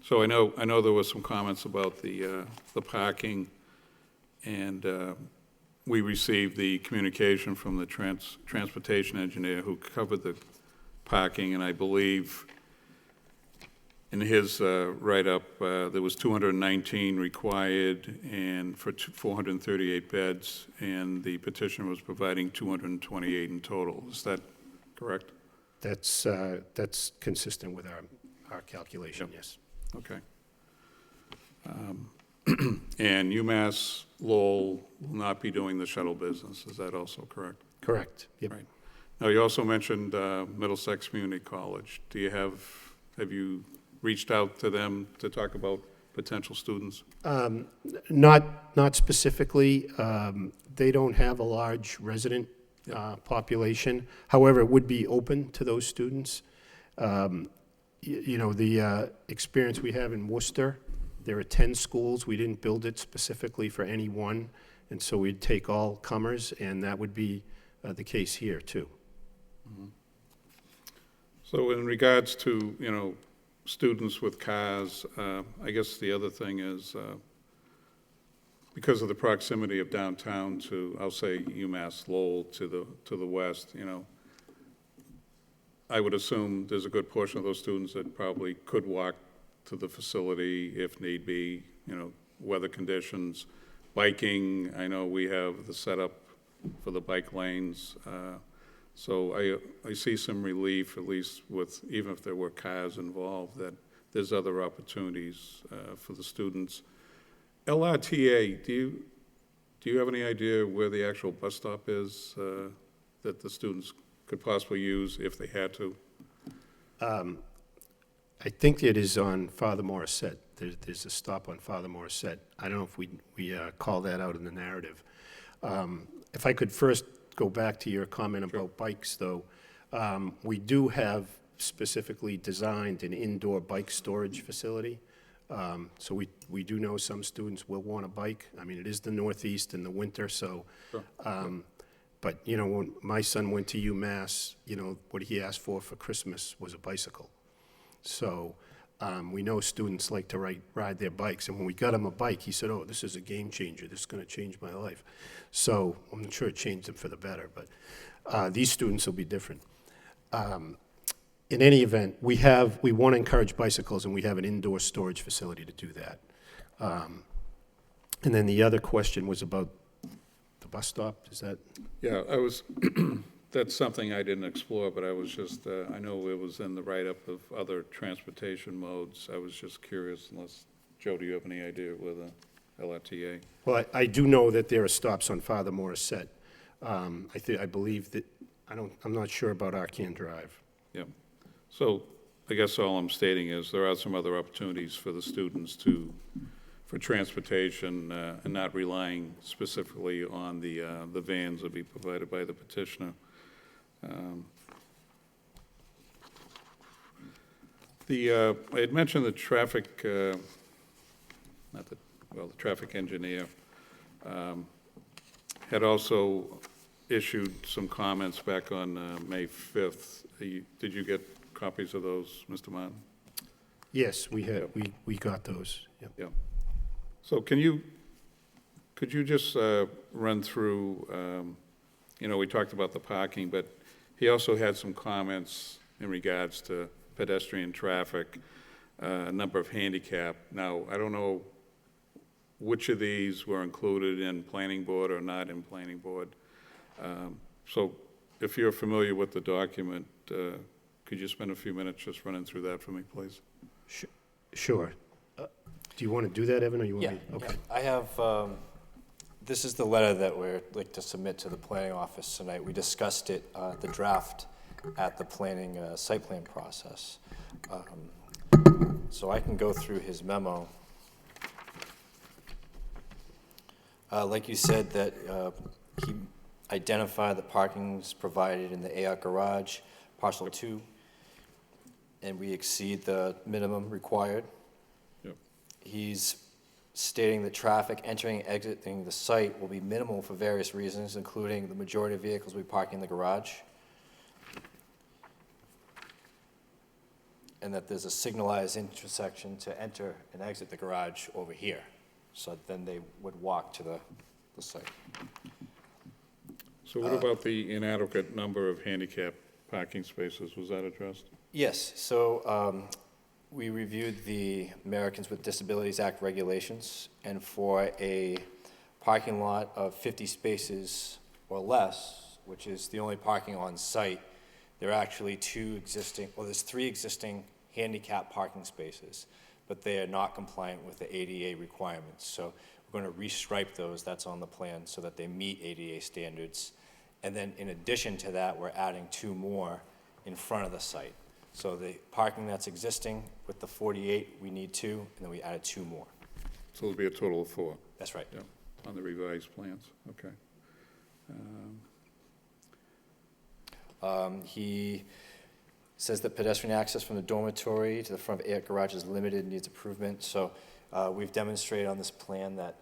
[SPEAKER 1] So I know there was some comments about the parking, and we received the communication from the transportation engineer who covered the parking, and I believe in his write-up, there was 219 required and for 438 beds, and the petitioner was providing 228 in total. Is that correct?
[SPEAKER 2] That's consistent with our calculation, yes.
[SPEAKER 1] Okay. And UMass Lowell will not be doing the shuttle business. Is that also correct?
[SPEAKER 2] Correct, yep.
[SPEAKER 1] Right. Now, you also mentioned Middlesex Community College. Have you reached out to them to talk about potential students?
[SPEAKER 2] Not specifically. They don't have a large resident population. However, it would be open to those students. You know, the experience we have in Worcester, there are 10 schools. We didn't build it specifically for any one, and so we'd take all comers, and that would be the case here, too.
[SPEAKER 1] Mm-hmm. So in regards to, you know, students with cars, I guess the other thing is, because of the proximity of downtown to, I'll say UMass Lowell to the west, you know, I would assume there's a good portion of those students that probably could walk to the facility if need be, you know, weather conditions. Biking, I know we have the setup for the bike lanes, so I see some relief, at least with, even if there were cars involved, that there's other opportunities for the students. LRTA, do you have any idea where the actual bus stop is that the students could possibly use if they had to?
[SPEAKER 2] I think it is on Father Morissette. There's a stop on Father Morissette. I don't know if we call that out in the narrative. If I could first go back to your comment about bikes, though, we do have specifically designed an indoor bike storage facility. So we do know some students will want a bike. I mean, it is the Northeast in the winter, so.
[SPEAKER 1] Sure.
[SPEAKER 2] But, you know, when my son went to UMass, you know, what he asked for Christmas was a bicycle. So we know students like to ride their bikes, and when we got him a bike, he said, oh, this is a game changer. This is going to change my life. So I'm sure it changed him for the better, but these students will be different. In any event, we want to encourage bicycles, and we have an indoor storage facility to do that. And then the other question was about the bus stop, is that?
[SPEAKER 1] Yeah, that's something I didn't explore, but I was just, I know it was in the write-up of other transportation modes. I was just curious, unless, Joe, do you have any idea where the LRTA?
[SPEAKER 2] Well, I do know that there are stops on Father Morissette. I believe that, I'm not sure about Arcan Drive.
[SPEAKER 1] Yeah. So I guess all I'm stating is there are some other opportunities for the students for transportation and not relying specifically on the vans that be provided by the petitioner. I had mentioned the traffic, the traffic engineer had also issued some comments back on May 5th. Did you get copies of those, Mr. Martin?
[SPEAKER 2] Yes, we got those. Yep.
[SPEAKER 1] Yeah. So can you Could you just run through, we talked about the parking, but he also had some comments in regards to pedestrian traffic, number of handicap. Now, I don't know which of these were included in planning board or not in planning board. So if you're familiar with the document, could you spend a few minutes just running through that for me, please?
[SPEAKER 2] Sure. Do you want to do that, Evan, or you want
[SPEAKER 4] Yeah,
[SPEAKER 2] me? Okay.
[SPEAKER 4] I have, this is the letter that we're like to submit to the planning office tonight. We discussed it, the draft at the planning, site plan process. So I can go through his memo. Like you said, that he identified the parkings provided in the AR garage, parcel 2, and we exceed the minimum required.
[SPEAKER 1] Yep.
[SPEAKER 4] He's stating that traffic entering and exiting the site will be minimal for various reasons, including the majority of vehicles will be parking in the garage, and that there's a signalized intersection to enter and exit the garage over here. So then they would walk to the site.
[SPEAKER 1] So what about the inadequate number of handicap parking spaces? Was that addressed?
[SPEAKER 4] Yes, so we reviewed the Americans with Disabilities Act regulations, and for a parking lot of 50 spaces or less, which is the only parking on site, there are actually there's 3 existing handicap parking spaces, but they are not compliant with the ADA requirements. So we're going to restripe those, that's on the plan, so that they meet ADA standards. And then in addition to that, we're adding 2 more in front of the site. So the parking that's existing with the 48, we need 2, and then we added 2 more.
[SPEAKER 1] So it'll be a total of 4?
[SPEAKER 4] That's right.
[SPEAKER 1] Yep, on the revised plans, okay.
[SPEAKER 4] He says that pedestrian access from the dormitory to the front of the garage is limited and needs improvement. So we've demonstrated on this plan that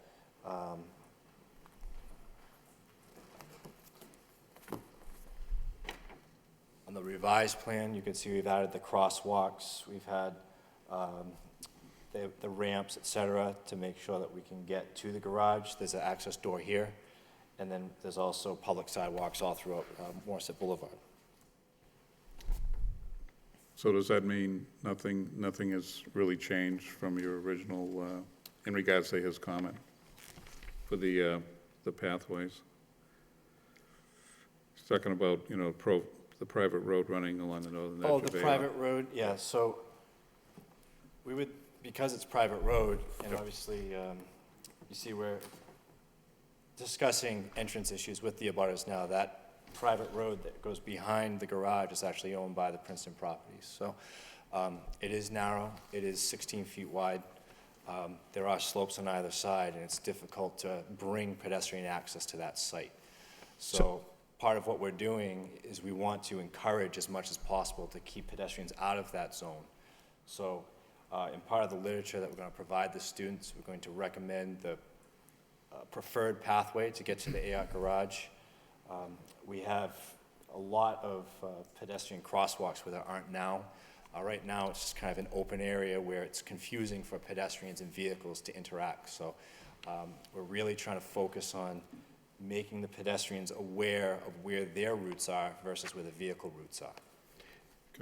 [SPEAKER 4] on the revised plan, you can see we've added the crosswalks, we've had the ramps, et cetera, to make sure that we can get to the garage. There's an access door here, and then there's also public sidewalks all throughout Morrisett Boulevard.
[SPEAKER 1] So does that mean nothing has really changed from your original, in regards to his comment for the pathways? He's talking about, the private road running along the northern edge of
[SPEAKER 4] Oh, the
[SPEAKER 1] AR.
[SPEAKER 4] private road, yeah, so we would, because it's private road, and obviously, you see we're discussing entrance issues with the abutters now. That private road that goes behind the garage is actually owned by the Princeton Properties. So it is narrow, it is 16 feet wide. There are slopes on either side, and it's difficult to bring pedestrian access to that site. So part of what we're doing is we want to encourage as much as possible to keep pedestrians out of that zone. So in part of the literature that we're going to provide the students, we're going to recommend the preferred pathway to get to the AR garage. We have a lot of pedestrian crosswalks where there aren't now. Right now, it's just kind of an open area where it's confusing for pedestrians and vehicles to interact. So we're really trying to focus on making the pedestrians aware of where their routes are versus where the vehicle routes are.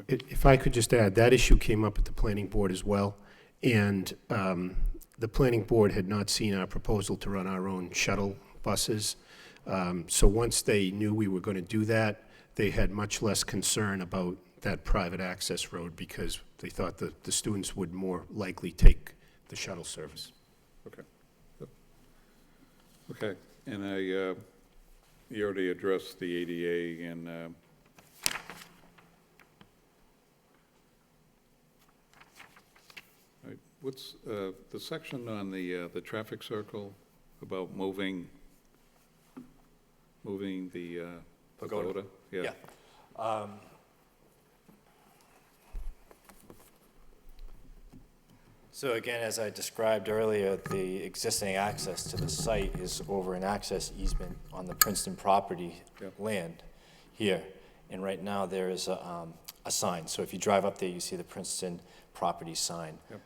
[SPEAKER 2] If I could just add, that issue came up at the planning board as well, and the planning board had not seen our proposal to run our own shuttle buses. So once they knew we were going to do that, they had much less concern about that private access road because they thought that the students would more likely take the shuttle service.
[SPEAKER 1] Okay. Yep. Okay, and you already addressed the ADA and what's the section on the traffic circle about moving the pagoda?
[SPEAKER 4] Yeah. So again, as I described earlier, the existing access to the site is over an access easement on the Princeton property land here. And right now there is a sign. So if you drive up there, you see the Princeton property sign.
[SPEAKER 1] Yep.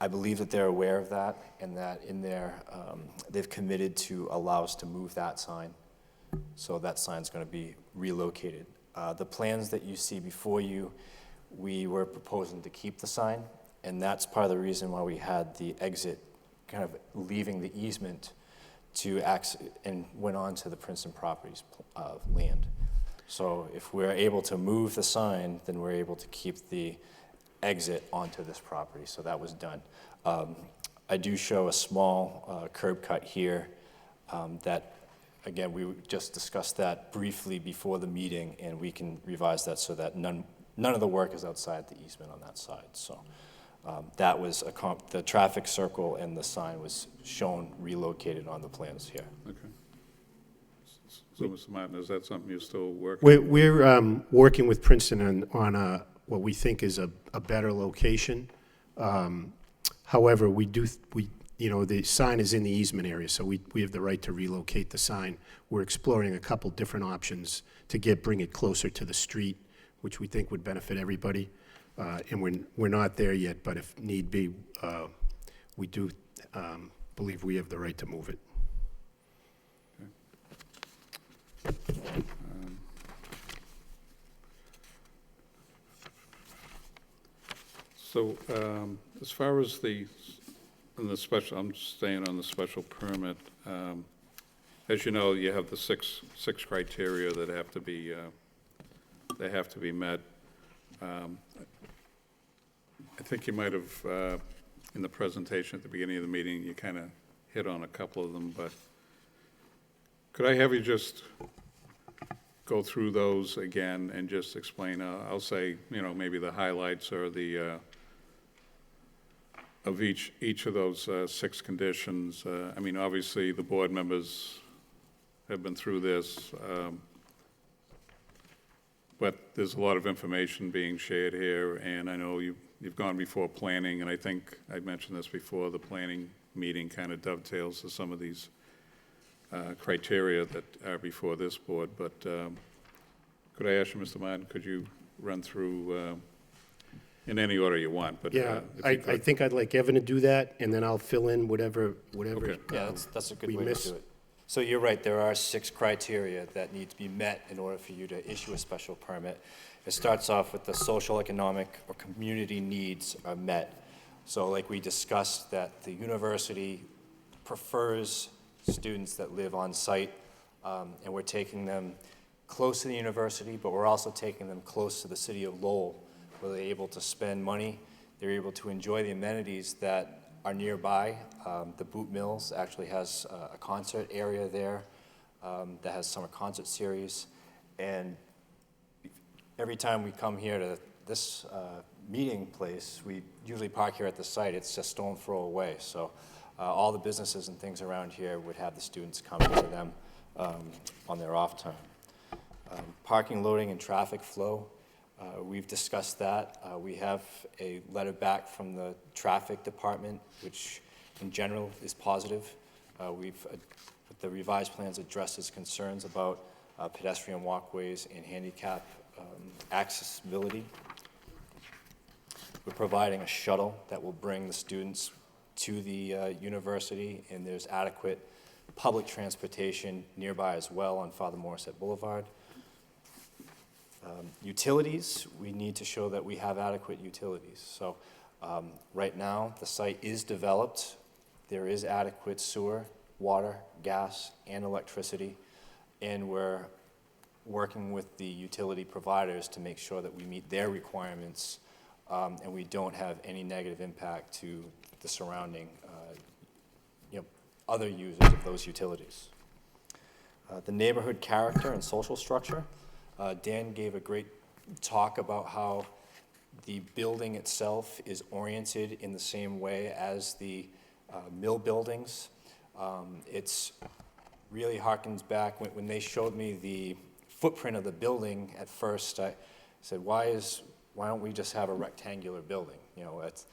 [SPEAKER 4] I believe that they're aware of that, and that in their, they've committed to allow us to move that sign. So that sign's going to be relocated. The plans that you see before you, we were proposing to keep the sign, and that's part of the reason why we had the exit kind of leaving the easement to and went on to the Princeton Properties land. So if we're able to move the sign, then we're able to keep the exit onto this property. So that was done. I do show a small curb cut here that, again, we just discussed that briefly before the meeting, and we can revise that so that none of the work is outside the easement on that side. So that was the traffic circle, and the sign was shown relocated on the plans here.
[SPEAKER 1] Okay. So, Mr. Martin, is that something you're still working?
[SPEAKER 2] We're working with Princeton on what we think is a better location. However, the sign is in the easement area, so we have the right to relocate the sign. We're exploring a couple different options to bring it closer to the street, which we think would benefit everybody. And we're not there yet, but if need be, we do believe we have the right to move it.
[SPEAKER 1] So as far as I'm staying on the special permit. As you know, you have the six criteria that have to be met. I think you might have, in the presentation at the beginning of the meeting, you kind of hit on a couple of them, but could I have you just go through those again and just explain, I'll say, maybe the highlights or the, of each of those 6 conditions. I mean, obviously, the board members have been through this, but there's a lot of information being shared here, and I know you've gone before planning, and I think I mentioned this before, the planning meeting kind of dovetails to some of these criteria that are before this board, but could I ask you, Mr. Martin, could you run through in any order you want, but
[SPEAKER 2] Yeah,
[SPEAKER 1] if you
[SPEAKER 2] I
[SPEAKER 1] could.
[SPEAKER 2] think I'd like Evan to do that, and then I'll fill in whatever.
[SPEAKER 1] Okay.
[SPEAKER 4] Yeah, that's a good
[SPEAKER 2] we
[SPEAKER 4] way
[SPEAKER 2] miss.
[SPEAKER 4] to do it. So you're right, there are 6 criteria that need to be met in order for you to issue a special permit. It starts off with the social, economic, or community needs are met. So like we discussed, that the university prefers students that live on site, and we're taking them close to the university, but we're also taking them close to the city of Lowell, where they're able to spend money, they're able to enjoy the amenities that are nearby. The Boot Mills actually has a concert area there that has summer concert series, and every time we come here to this meeting place, we usually park here at the site. It's just stone's throw away, so all the businesses and things around here would have the students come to them on their off time. Parking, loading, and traffic flow. We've discussed that. We have a letter back from the traffic department, which in general is positive. The revised plans addresses concerns about pedestrian walkways and handicap accessibility. We're providing a shuttle that will bring the students to the university, and there's adequate public transportation nearby as well on Father Morissette Boulevard. Utilities, we need to show that we have adequate utilities. So right now, the site is developed. There is adequate sewer, water, gas, and electricity, and we're working with the utility providers to make sure that we meet their requirements and we don't have any negative impact to the surrounding other users of those utilities. The neighborhood character and social structure. Dan gave a great talk about how the building itself is oriented in the same way as the mill buildings. It's really harkens back when they showed me the footprint of the building. At first, I said, "Why don't we just have a rectangular building?" It's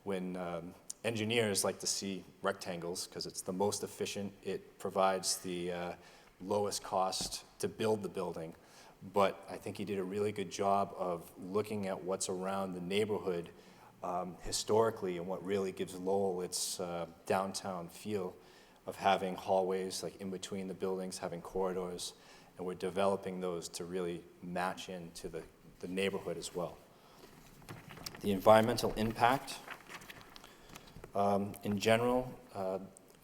[SPEAKER 4] when engineers like to see rectangles because it's the most efficient. It provides the lowest cost to build the building. But I think he did a really good job of looking at what's around the neighborhood historically and what really gives Lowell its downtown feel of having hallways like in between the buildings, having corridors, and we're developing those to really match into the neighborhood as well. The environmental impact, in general,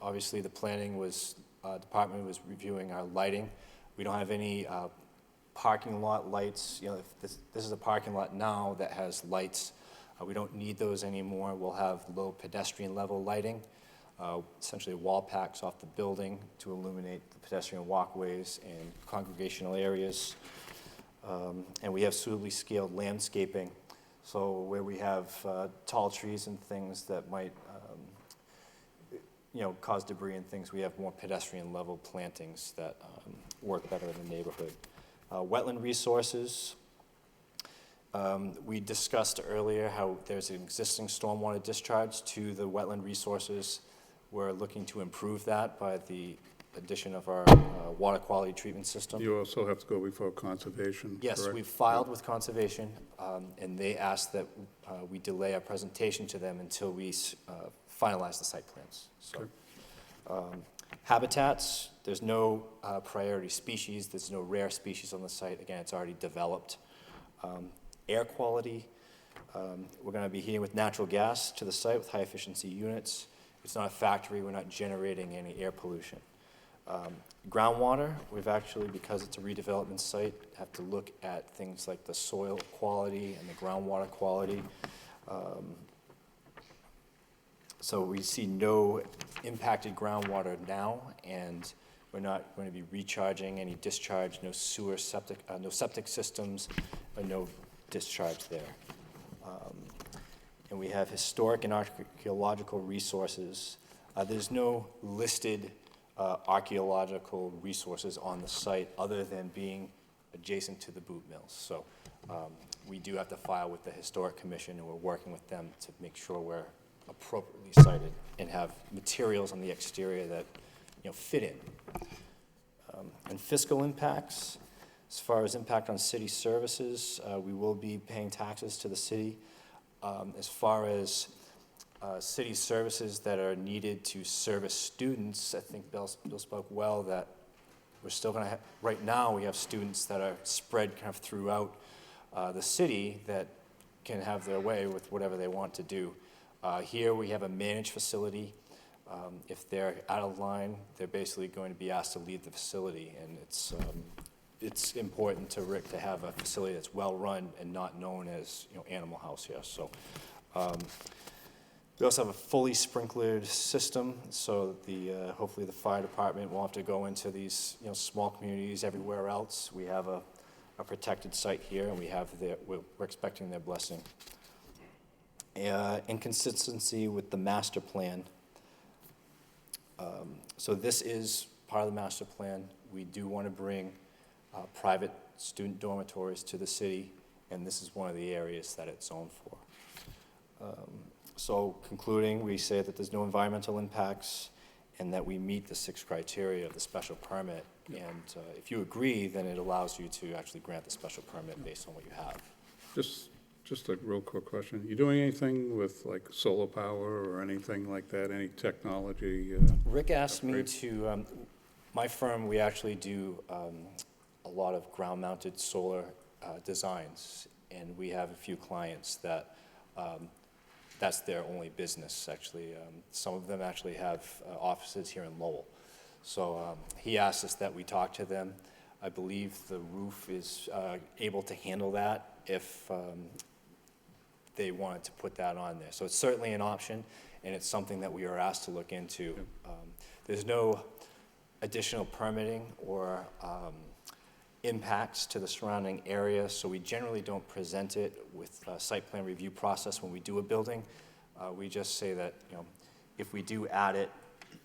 [SPEAKER 4] obviously the planning department was reviewing our lighting. We don't have any parking lot lights. You know, if this is a parking lot now that has lights. We don't need those anymore. We'll have low pedestrian level lighting, essentially wall packs off the building to illuminate the pedestrian walkways and congregational areas. And we have suitably scaled landscaping. So where we have tall trees and things that might cause debris and things, we have more pedestrian level plantings that work better in the neighborhood. Wetland resources. We discussed earlier how there's an existing stormwater discharge to the wetland resources. We're looking to improve that by the addition of our water quality treatment system.
[SPEAKER 1] You also have to go before conservation,
[SPEAKER 4] Yes,
[SPEAKER 1] correct?
[SPEAKER 4] we've filed with conservation, and they asked that we delay our presentation to them until we finalize the site plans. So, habitats, there's no priority species, there's no rare species on the site. Again, it's already developed. Air quality, we're going to be heating with natural gas to the site with high efficiency units. It's not a factory, we're not generating any air pollution. Groundwater, we've actually, because it's a redevelopment site, have to look at things like the soil quality and the groundwater quality. So we see no impacted groundwater now, and we're not going to be recharging any discharge, no sewer septic, no septic systems, no discharge there. And we have historic and archaeological resources. There's no listed archaeological resources on the site other than being adjacent to the boot mills. So we do have to file with the Historic Commission, and we're working with them to make sure we're appropriately sited and have materials on the exterior that fit in. And fiscal impacts, as far as impact on city services, we will be paying taxes to the city. As far as city services that are needed to service students, I think Bill spoke well that we're still going to have, right now we have students that are spread kind of throughout the city that can have their way with whatever they want to do. Here we have a managed facility. If they're out of line, they're basically going to be asked to leave the facility, and it's important to Rick to have a facility that's well run and not known as Animal House here. So we also have a fully sprinklered system, so hopefully the fire department won't have to go into these small communities everywhere else. We have a protected site here, and we're expecting their blessing. Inconsistency with the master plan. So this is part of the master plan. We do want to bring private student dormitories to the city, and this is one of the areas that it's zoned for. So concluding, we say that there's no environmental impacts and that we meet the 6 criteria of the special permit. And if you agree, then it allows you to actually grant the special permit based on what you have.
[SPEAKER 1] Just a real quick question. You doing anything with like solar power or anything like that, any technology?
[SPEAKER 4] Rick asked me to, my firm, we actually do a lot of ground-mounted solar designs, and we have a few clients that that's their only business, actually. Some of them actually have offices here in Lowell. So he asked us that we talk to them. I believe the roof is able to handle that if they wanted to put that on there. So it's certainly an option, and it's something that we are asked to look into. There's no additional permitting or impacts to the surrounding area, so we generally don't present it with a site plan review process when we do a building. We just say that if we do add it,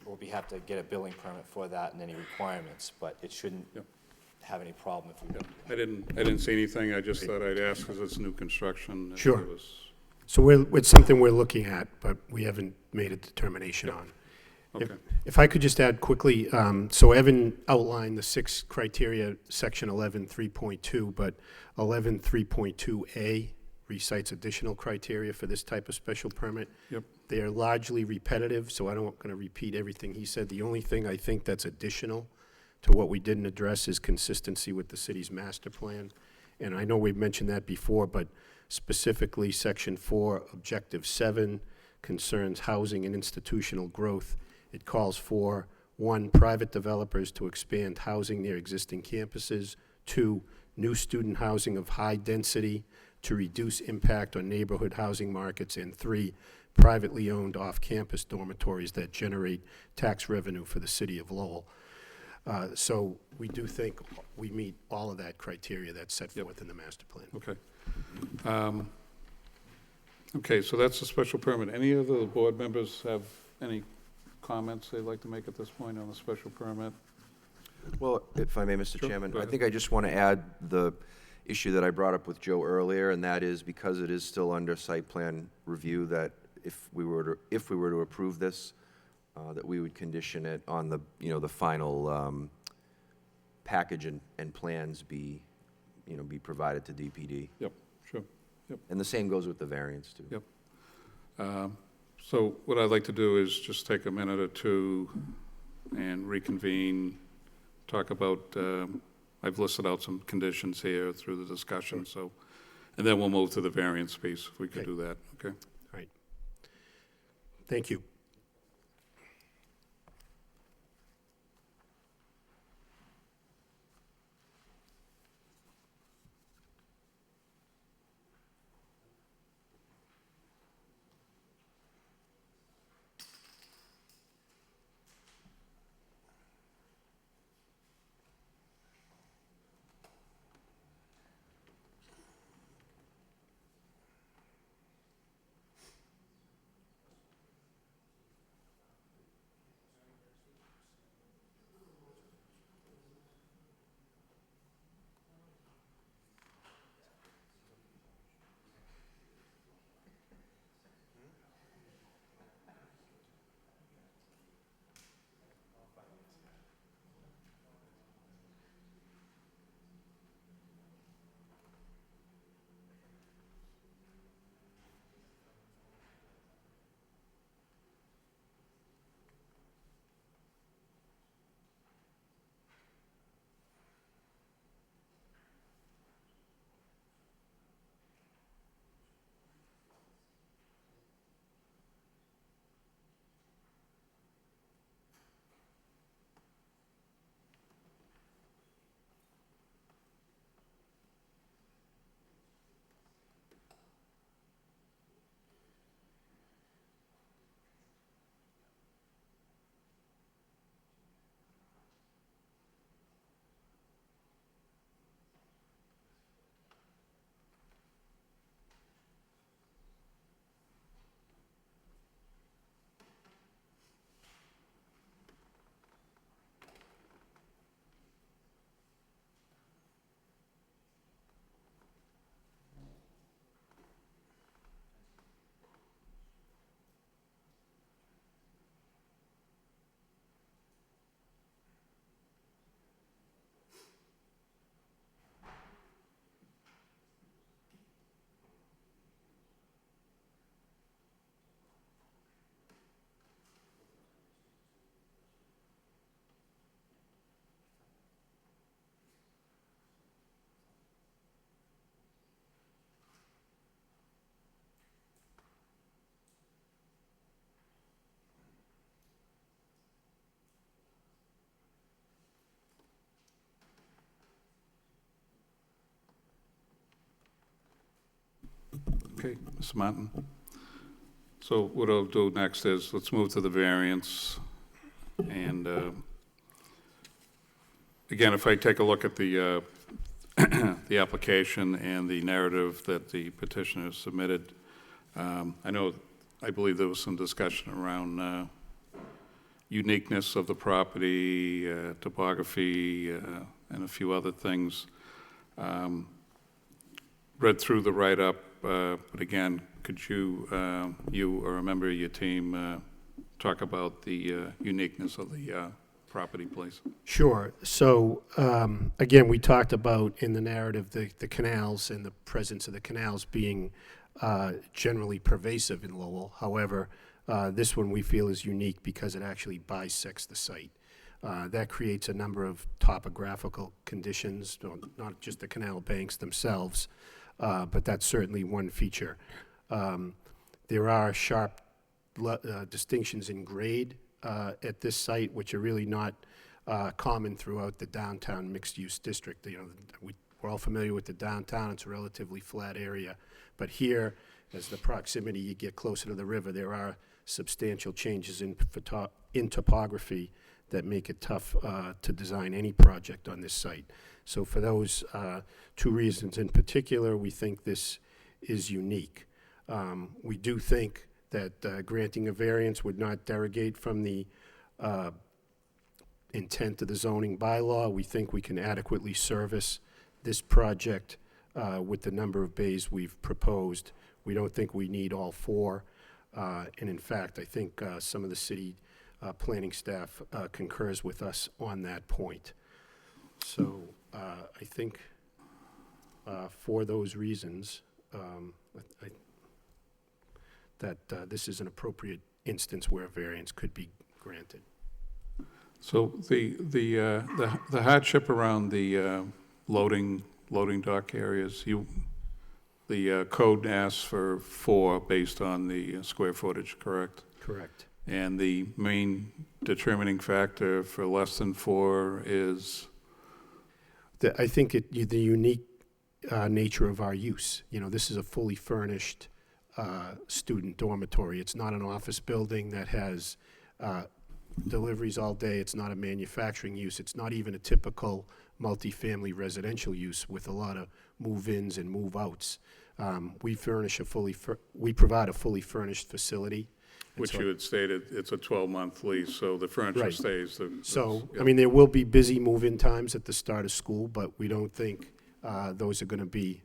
[SPEAKER 4] we'll have to get a building permit for that and any requirements, but it shouldn't have any problem if we don't.
[SPEAKER 1] I didn't see anything. I just thought I'd ask because it's new construction. If
[SPEAKER 2] Sure.
[SPEAKER 1] it was-
[SPEAKER 2] So it's something we're looking at, but we haven't made a determination on.
[SPEAKER 1] Okay.
[SPEAKER 2] If I could just add quickly, so Evan outlined the 6 criteria, section 11.3.2, but 11.3.2A recites additional criteria for this type of special permit.
[SPEAKER 1] Yep.
[SPEAKER 2] They are largely repetitive, so I don't going to repeat everything he said. The only thing I think that's additional to what we didn't address is consistency with the city's master plan. And I know we've mentioned that before, but specifically, Section 4, Objective 7 concerns housing and institutional growth. It calls for, 1, private developers to expand housing near existing campuses, 2, new student housing of high density to reduce impact on neighborhood housing markets, and 3, privately owned off-campus dormitories that generate tax revenue for the city of Lowell. So we do think we meet all of that criteria that's set forth in the master plan.
[SPEAKER 1] Okay. Okay, so that's a special permit. Any of the board members have any comments they'd like to make at this point on the special permit?
[SPEAKER 10] Well, if I may, Mr.
[SPEAKER 1] Sure,
[SPEAKER 10] Chairman,
[SPEAKER 1] go
[SPEAKER 10] I
[SPEAKER 1] ahead.
[SPEAKER 10] want to add the issue that I brought up with Joe earlier, and that is because it is still under site plan review, that if we were to approve this, that we would condition it on the, the final package and plans be provided to DPD.
[SPEAKER 1] Yep, sure. Yep.
[SPEAKER 10] And the same goes with the variance, too.
[SPEAKER 1] Yep. So what I'd like to do is just take a minute or two and reconvene, talk about, I've listed out some conditions here through the discussion, so, and then we'll move to the variance piece, if we could
[SPEAKER 2] Okay.
[SPEAKER 1] do that, okay?
[SPEAKER 2] All right. Thank you.
[SPEAKER 1] Okay, Mr. Martin. So what I'll do next is, let's move to the variance. And again, if I take a look at the the application and the narrative that the petitioner submitted, I believe there was some discussion around uniqueness of the property, topography, and a few other things. Read through the write-up, but again, could you or a member of your team talk about the uniqueness of the property, please?
[SPEAKER 2] Sure. So, again, we talked about in the narrative, the canals and the presence of the canals being generally pervasive in Lowell. However, this one we feel is unique because it actually bisects the site. That creates a number of topographical conditions, not just the canal banks themselves, but that's certainly one feature. There are sharp distinctions in grade at this site, which are really not common throughout the downtown mixed-use district. You know, we're all familiar with the downtown. It's a relatively flat area. But here, as the proximity, you get closer to the river, there are substantial changes in topography that make it tough to design any project on this site. So for those two reasons in particular, we think this is unique. We do think that granting a variance would not derogate from the intent of the zoning bylaw. We think we can adequately service this project with the number of bays we've proposed. We don't think we need all four. And in fact, I think some of the city planning staff concurs with us on that point. So I think for those reasons, that this is an appropriate instance where a variance could be granted.
[SPEAKER 1] So the hardship around the loading dock areas, the code asks for 4 based on the square footage, correct?
[SPEAKER 2] Correct.
[SPEAKER 1] And the main determining factor for less than 4 is?
[SPEAKER 2] I think the unique nature of our use. You know, this is a fully furnished student dormitory. It's not an office building that has deliveries all day. It's not a manufacturing use. It's not even a typical multifamily residential use with a lot of move-ins and move-outs. We provide a fully furnished facility.
[SPEAKER 1] Which you had stated, it's a 12-month lease, so the furniture
[SPEAKER 2] Right.
[SPEAKER 1] stays.
[SPEAKER 2] So,
[SPEAKER 1] yeah.
[SPEAKER 2] I mean, there will be busy move-in times at the start of school, but we don't think those are going to be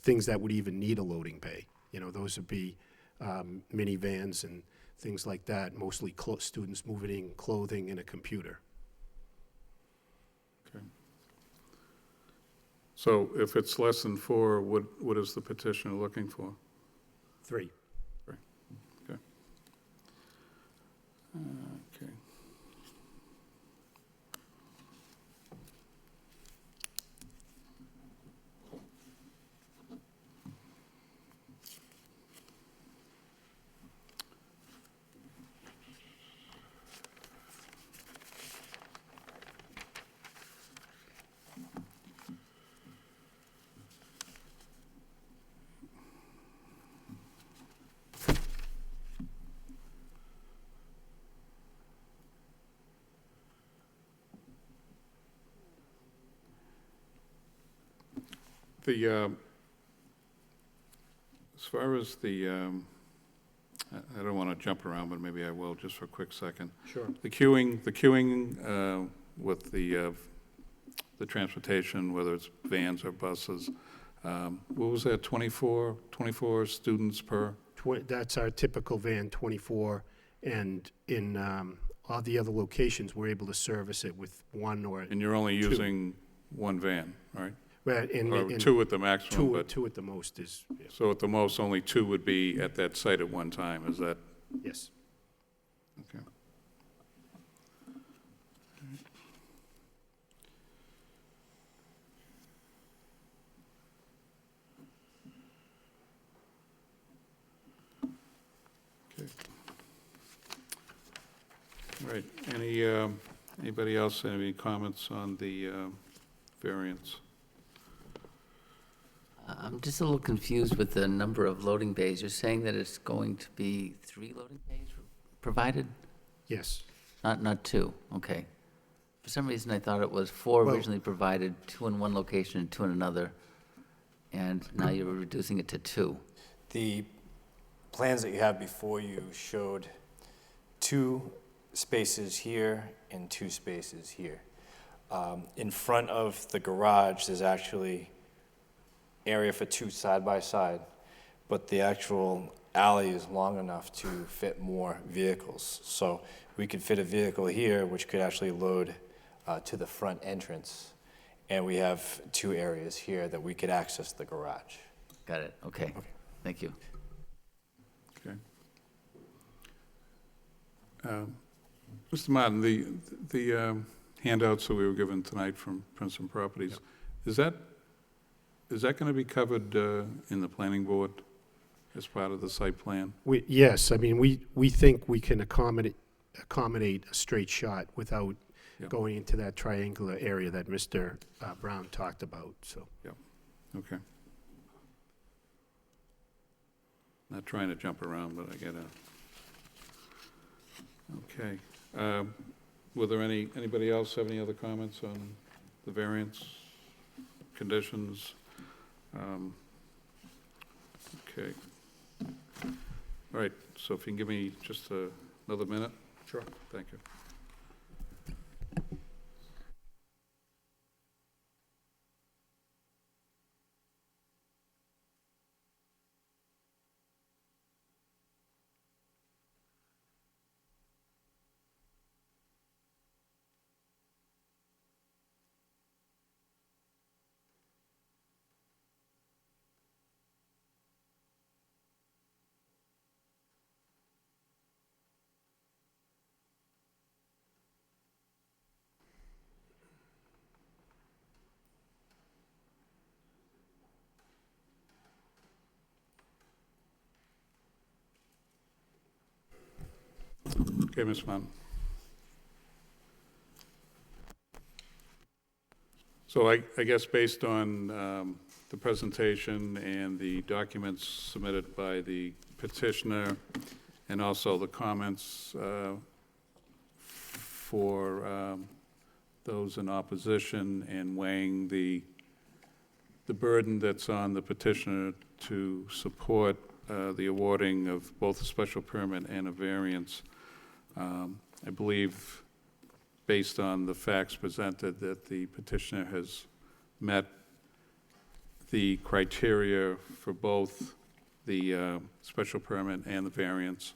[SPEAKER 2] things that would even need a loading bay. You know, those would be minivans and things like that, mostly students moving in clothing and a computer.
[SPEAKER 1] Okay. So if it's less than 4, what is the petitioner looking for?
[SPEAKER 2] 3.
[SPEAKER 1] 3, okay. Okay. As far as the, I don't want to jump around, but maybe I will just for a quick second.
[SPEAKER 2] Sure.
[SPEAKER 1] The queuing with the transportation, whether it's vans or buses, what was that, 24 students per?
[SPEAKER 2] That's our typical van, 24, and in all the other locations, we're able to service it with 1 or 2.
[SPEAKER 1] And you're only using 1 van, right?
[SPEAKER 2] Well,
[SPEAKER 1] Or 2 at the maximum, but.
[SPEAKER 2] 2 at the most is, yeah.
[SPEAKER 1] So at the most, only 2 would be at that site at one time, is that?
[SPEAKER 2] Yes.
[SPEAKER 1] Okay. Okay. All right, anybody else have any comments on the variance?
[SPEAKER 12] I'm just a little confused with the number of loading bays. You're saying that it's going to be 3 loading bays provided?
[SPEAKER 2] Yes.
[SPEAKER 12] Not 2, okay. For some reason, I thought it was 4
[SPEAKER 2] Well-
[SPEAKER 12] originally provided, 2 in one location and 2 in another, and now you're reducing it to 2.
[SPEAKER 4] The plans that you have before you showed 2 spaces here and 2 spaces here. In front of the garage, there's actually area for 2 side by side, but the actual alley is long enough to fit more vehicles. So we could fit a vehicle here, which could actually load to the front entrance. And we have 2 areas here that we could access the garage.
[SPEAKER 12] Got it, okay. Thank you.
[SPEAKER 1] Okay. Mr. Martin, the handouts that we were given tonight from Princeton Properties, is that going to be covered in the planning board as part of the site plan?
[SPEAKER 2] Yes, I mean, we think we can accommodate a straight shot without
[SPEAKER 1] Yep.
[SPEAKER 2] going into that triangular area that Mr. Brown talked about, so.
[SPEAKER 1] Yep, okay. Not trying to jump around, but I gotta. Okay. Were there anybody else have any other comments on the variance conditions? Okay. All right, so if you can give me just another minute? Sure. Thank you. Okay, Ms. Mann. So I guess based on the presentation and the documents submitted by the petitioner and also the comments for those in opposition and weighing the burden that's on the petitioner to support the awarding of both a special permit and a variance, I believe, based on the facts presented, that the petitioner has met the criteria for both the special permit and the variance.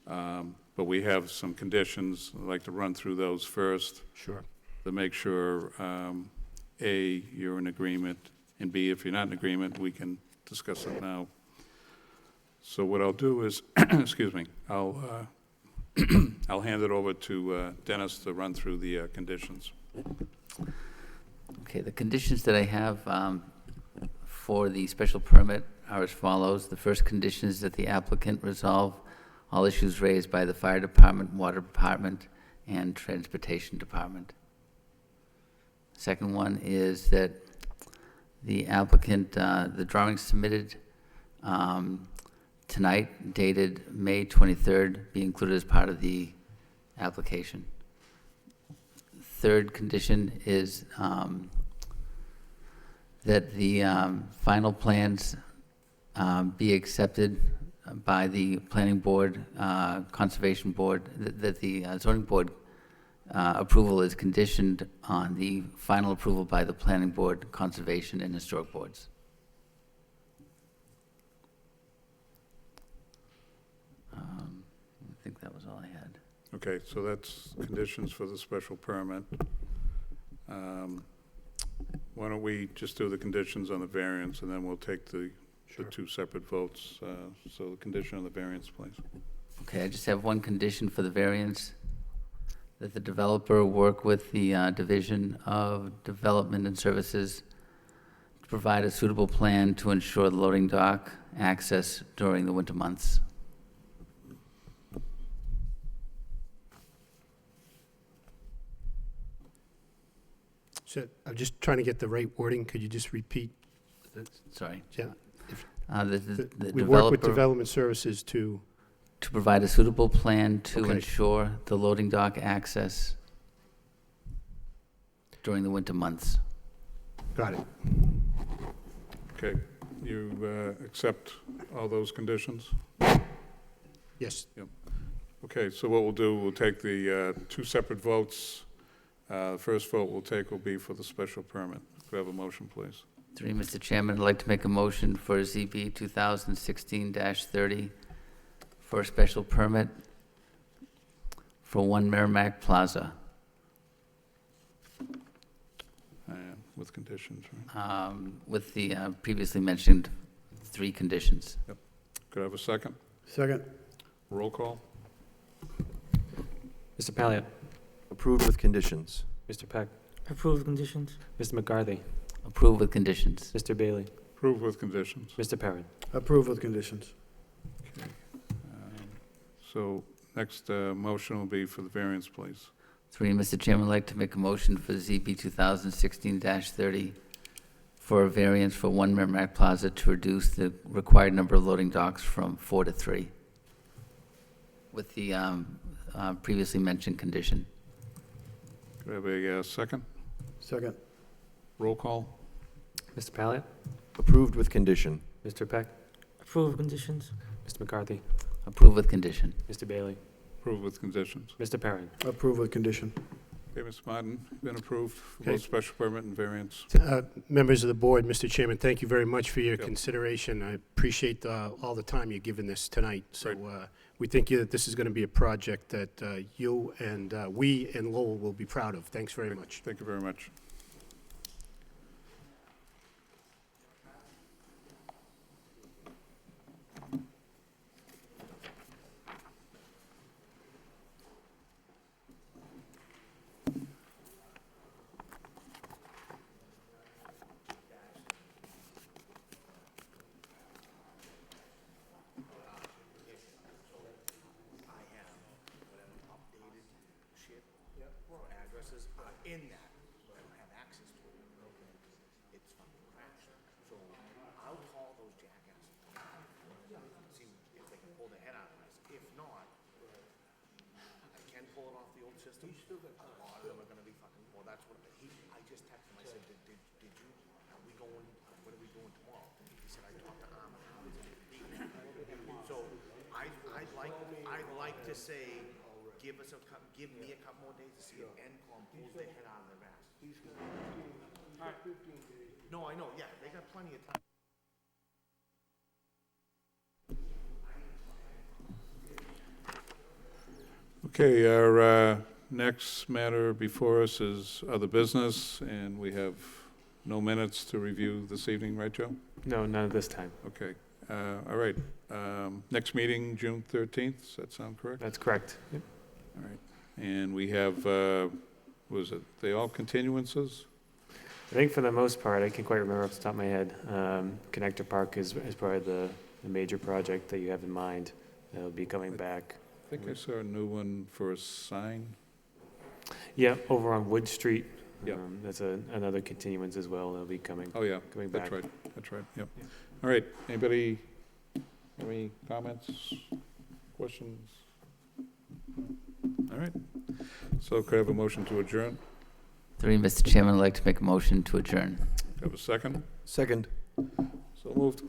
[SPEAKER 1] But we have some conditions. I'd like to run through those first.
[SPEAKER 2] Sure.
[SPEAKER 1] To make sure, A, you're in agreement, and B, if you're not in agreement, we can discuss it now. So what I'll do is, excuse me, I'll hand it over to Dennis to run through the conditions.
[SPEAKER 12] Okay, the conditions that I have for the special permit are as follows. The first condition is that the applicant resolve all issues raised by the fire department, water department, and transportation department. Second one is that the applicant, the drawings submitted tonight, dated May 23rd, be included as part of the application. Third condition is that the final plans be accepted by the planning board, conservation board, that the zoning board approval is conditioned on the final approval by the planning board, conservation, and historic boards. I think that was all I had.
[SPEAKER 1] Okay, so that's conditions for the special permit. Why don't we just do the conditions on the variance, and then we'll take the two separate votes. So the condition on the variance, please.
[SPEAKER 12] Okay, I just have one condition for the variance, that the developer work with the Division of Development and Services to provide a suitable plan to ensure the loading dock access during the winter months.
[SPEAKER 2] So I'm just trying to get the right wording. Could you just repeat?
[SPEAKER 12] Sorry.
[SPEAKER 2] Yeah.
[SPEAKER 12] The
[SPEAKER 2] We work with
[SPEAKER 12] developer
[SPEAKER 2] development services to,
[SPEAKER 12] provide a suitable plan to
[SPEAKER 2] Okay.
[SPEAKER 12] ensure the loading dock access during the winter months.
[SPEAKER 2] got it.
[SPEAKER 1] Okay, you accept all those conditions?
[SPEAKER 2] Yes.
[SPEAKER 1] Okay, so what we'll do, we'll take the two separate votes. The first vote we'll take will be for the special permit. Could I have a motion, please?
[SPEAKER 12] Three, Mr. Chairman, I'd like to make a motion for ZB 2016-30 for a special permit for 1 Merrimack Plaza,
[SPEAKER 1] With conditions, right?
[SPEAKER 12] with the previously mentioned 3 conditions.
[SPEAKER 1] Could I have a second?
[SPEAKER 13] Second.
[SPEAKER 1] Roll call?
[SPEAKER 6] Mr. Palliot,
[SPEAKER 10] Approved with conditions.
[SPEAKER 6] Mr. Peck,
[SPEAKER 11] Approved conditions.
[SPEAKER 6] Mr. McCarthy,
[SPEAKER 12] Approved with conditions.
[SPEAKER 6] Mr. Bailey,
[SPEAKER 1] Approved with conditions.
[SPEAKER 6] Mr. Perrin.
[SPEAKER 13] Approved with conditions.
[SPEAKER 1] So next motion will be for the variance, please.
[SPEAKER 12] 3, Mr. Chairman, I'd like to make a motion for ZB 2016-30 for a variance for 1 Merrimack Plaza to reduce the required number of loading docks from 4 to 3, with the previously mentioned condition.
[SPEAKER 1] Could I have a second?
[SPEAKER 13] Second.
[SPEAKER 1] Roll call?
[SPEAKER 6] Mr. Palliot,
[SPEAKER 10] Approved with condition.
[SPEAKER 6] Mr. Peck,
[SPEAKER 11] Approved conditions.
[SPEAKER 6] Mr. McCarthy,
[SPEAKER 12] Approved with condition.
[SPEAKER 6] Mr. Bailey,
[SPEAKER 1] Approved with conditions.
[SPEAKER 6] Mr. Perrin.
[SPEAKER 13] Approved with condition.
[SPEAKER 1] Okay, Mr. Martin, been approved for
[SPEAKER 2] Okay.
[SPEAKER 1] both special permit and variance.
[SPEAKER 2] Members of the board, Mr. Chairman, thank you very much for your
[SPEAKER 1] Yep.
[SPEAKER 2] consideration. I appreciate all the time you've given this tonight. So
[SPEAKER 1] Great.
[SPEAKER 2] we think that this is going to be a project that you and we and Lowell will be proud of. Thanks very much.
[SPEAKER 1] Thank you very much.
[SPEAKER 7] I'd like to say, give me a couple more days to see if NCOM pulls their head out of their ass. No, I know, yeah, they got plenty of time.
[SPEAKER 1] Okay, our next matter before us is other business, and we have no minutes to review this evening, right, Joe?
[SPEAKER 6] No, none at this time.
[SPEAKER 1] Okay, all right. Next meeting, June 13th, does that sound correct?
[SPEAKER 6] That's correct. Yep.
[SPEAKER 1] All right, and we have, was it, they all continuances?
[SPEAKER 6] I think for the most part, I can't quite remember off the top of my head. Connector Park is probably the major project that you have in mind. That'll be coming back.
[SPEAKER 1] I think I saw a new one for a sign.
[SPEAKER 6] Yeah, over on Wood Street.
[SPEAKER 1] Yeah.
[SPEAKER 6] That's another continuance as well. That'll be coming.
[SPEAKER 1] Oh, yeah,
[SPEAKER 6] Coming back.
[SPEAKER 1] that's right, yep. All right, anybody have any comments, questions? All right, so could I have a motion to adjourn?
[SPEAKER 12] 3, Mr. Chairman, I'd like to make a motion to adjourn.
[SPEAKER 1] Have a second?
[SPEAKER 10] Second.
[SPEAKER 1] So moved.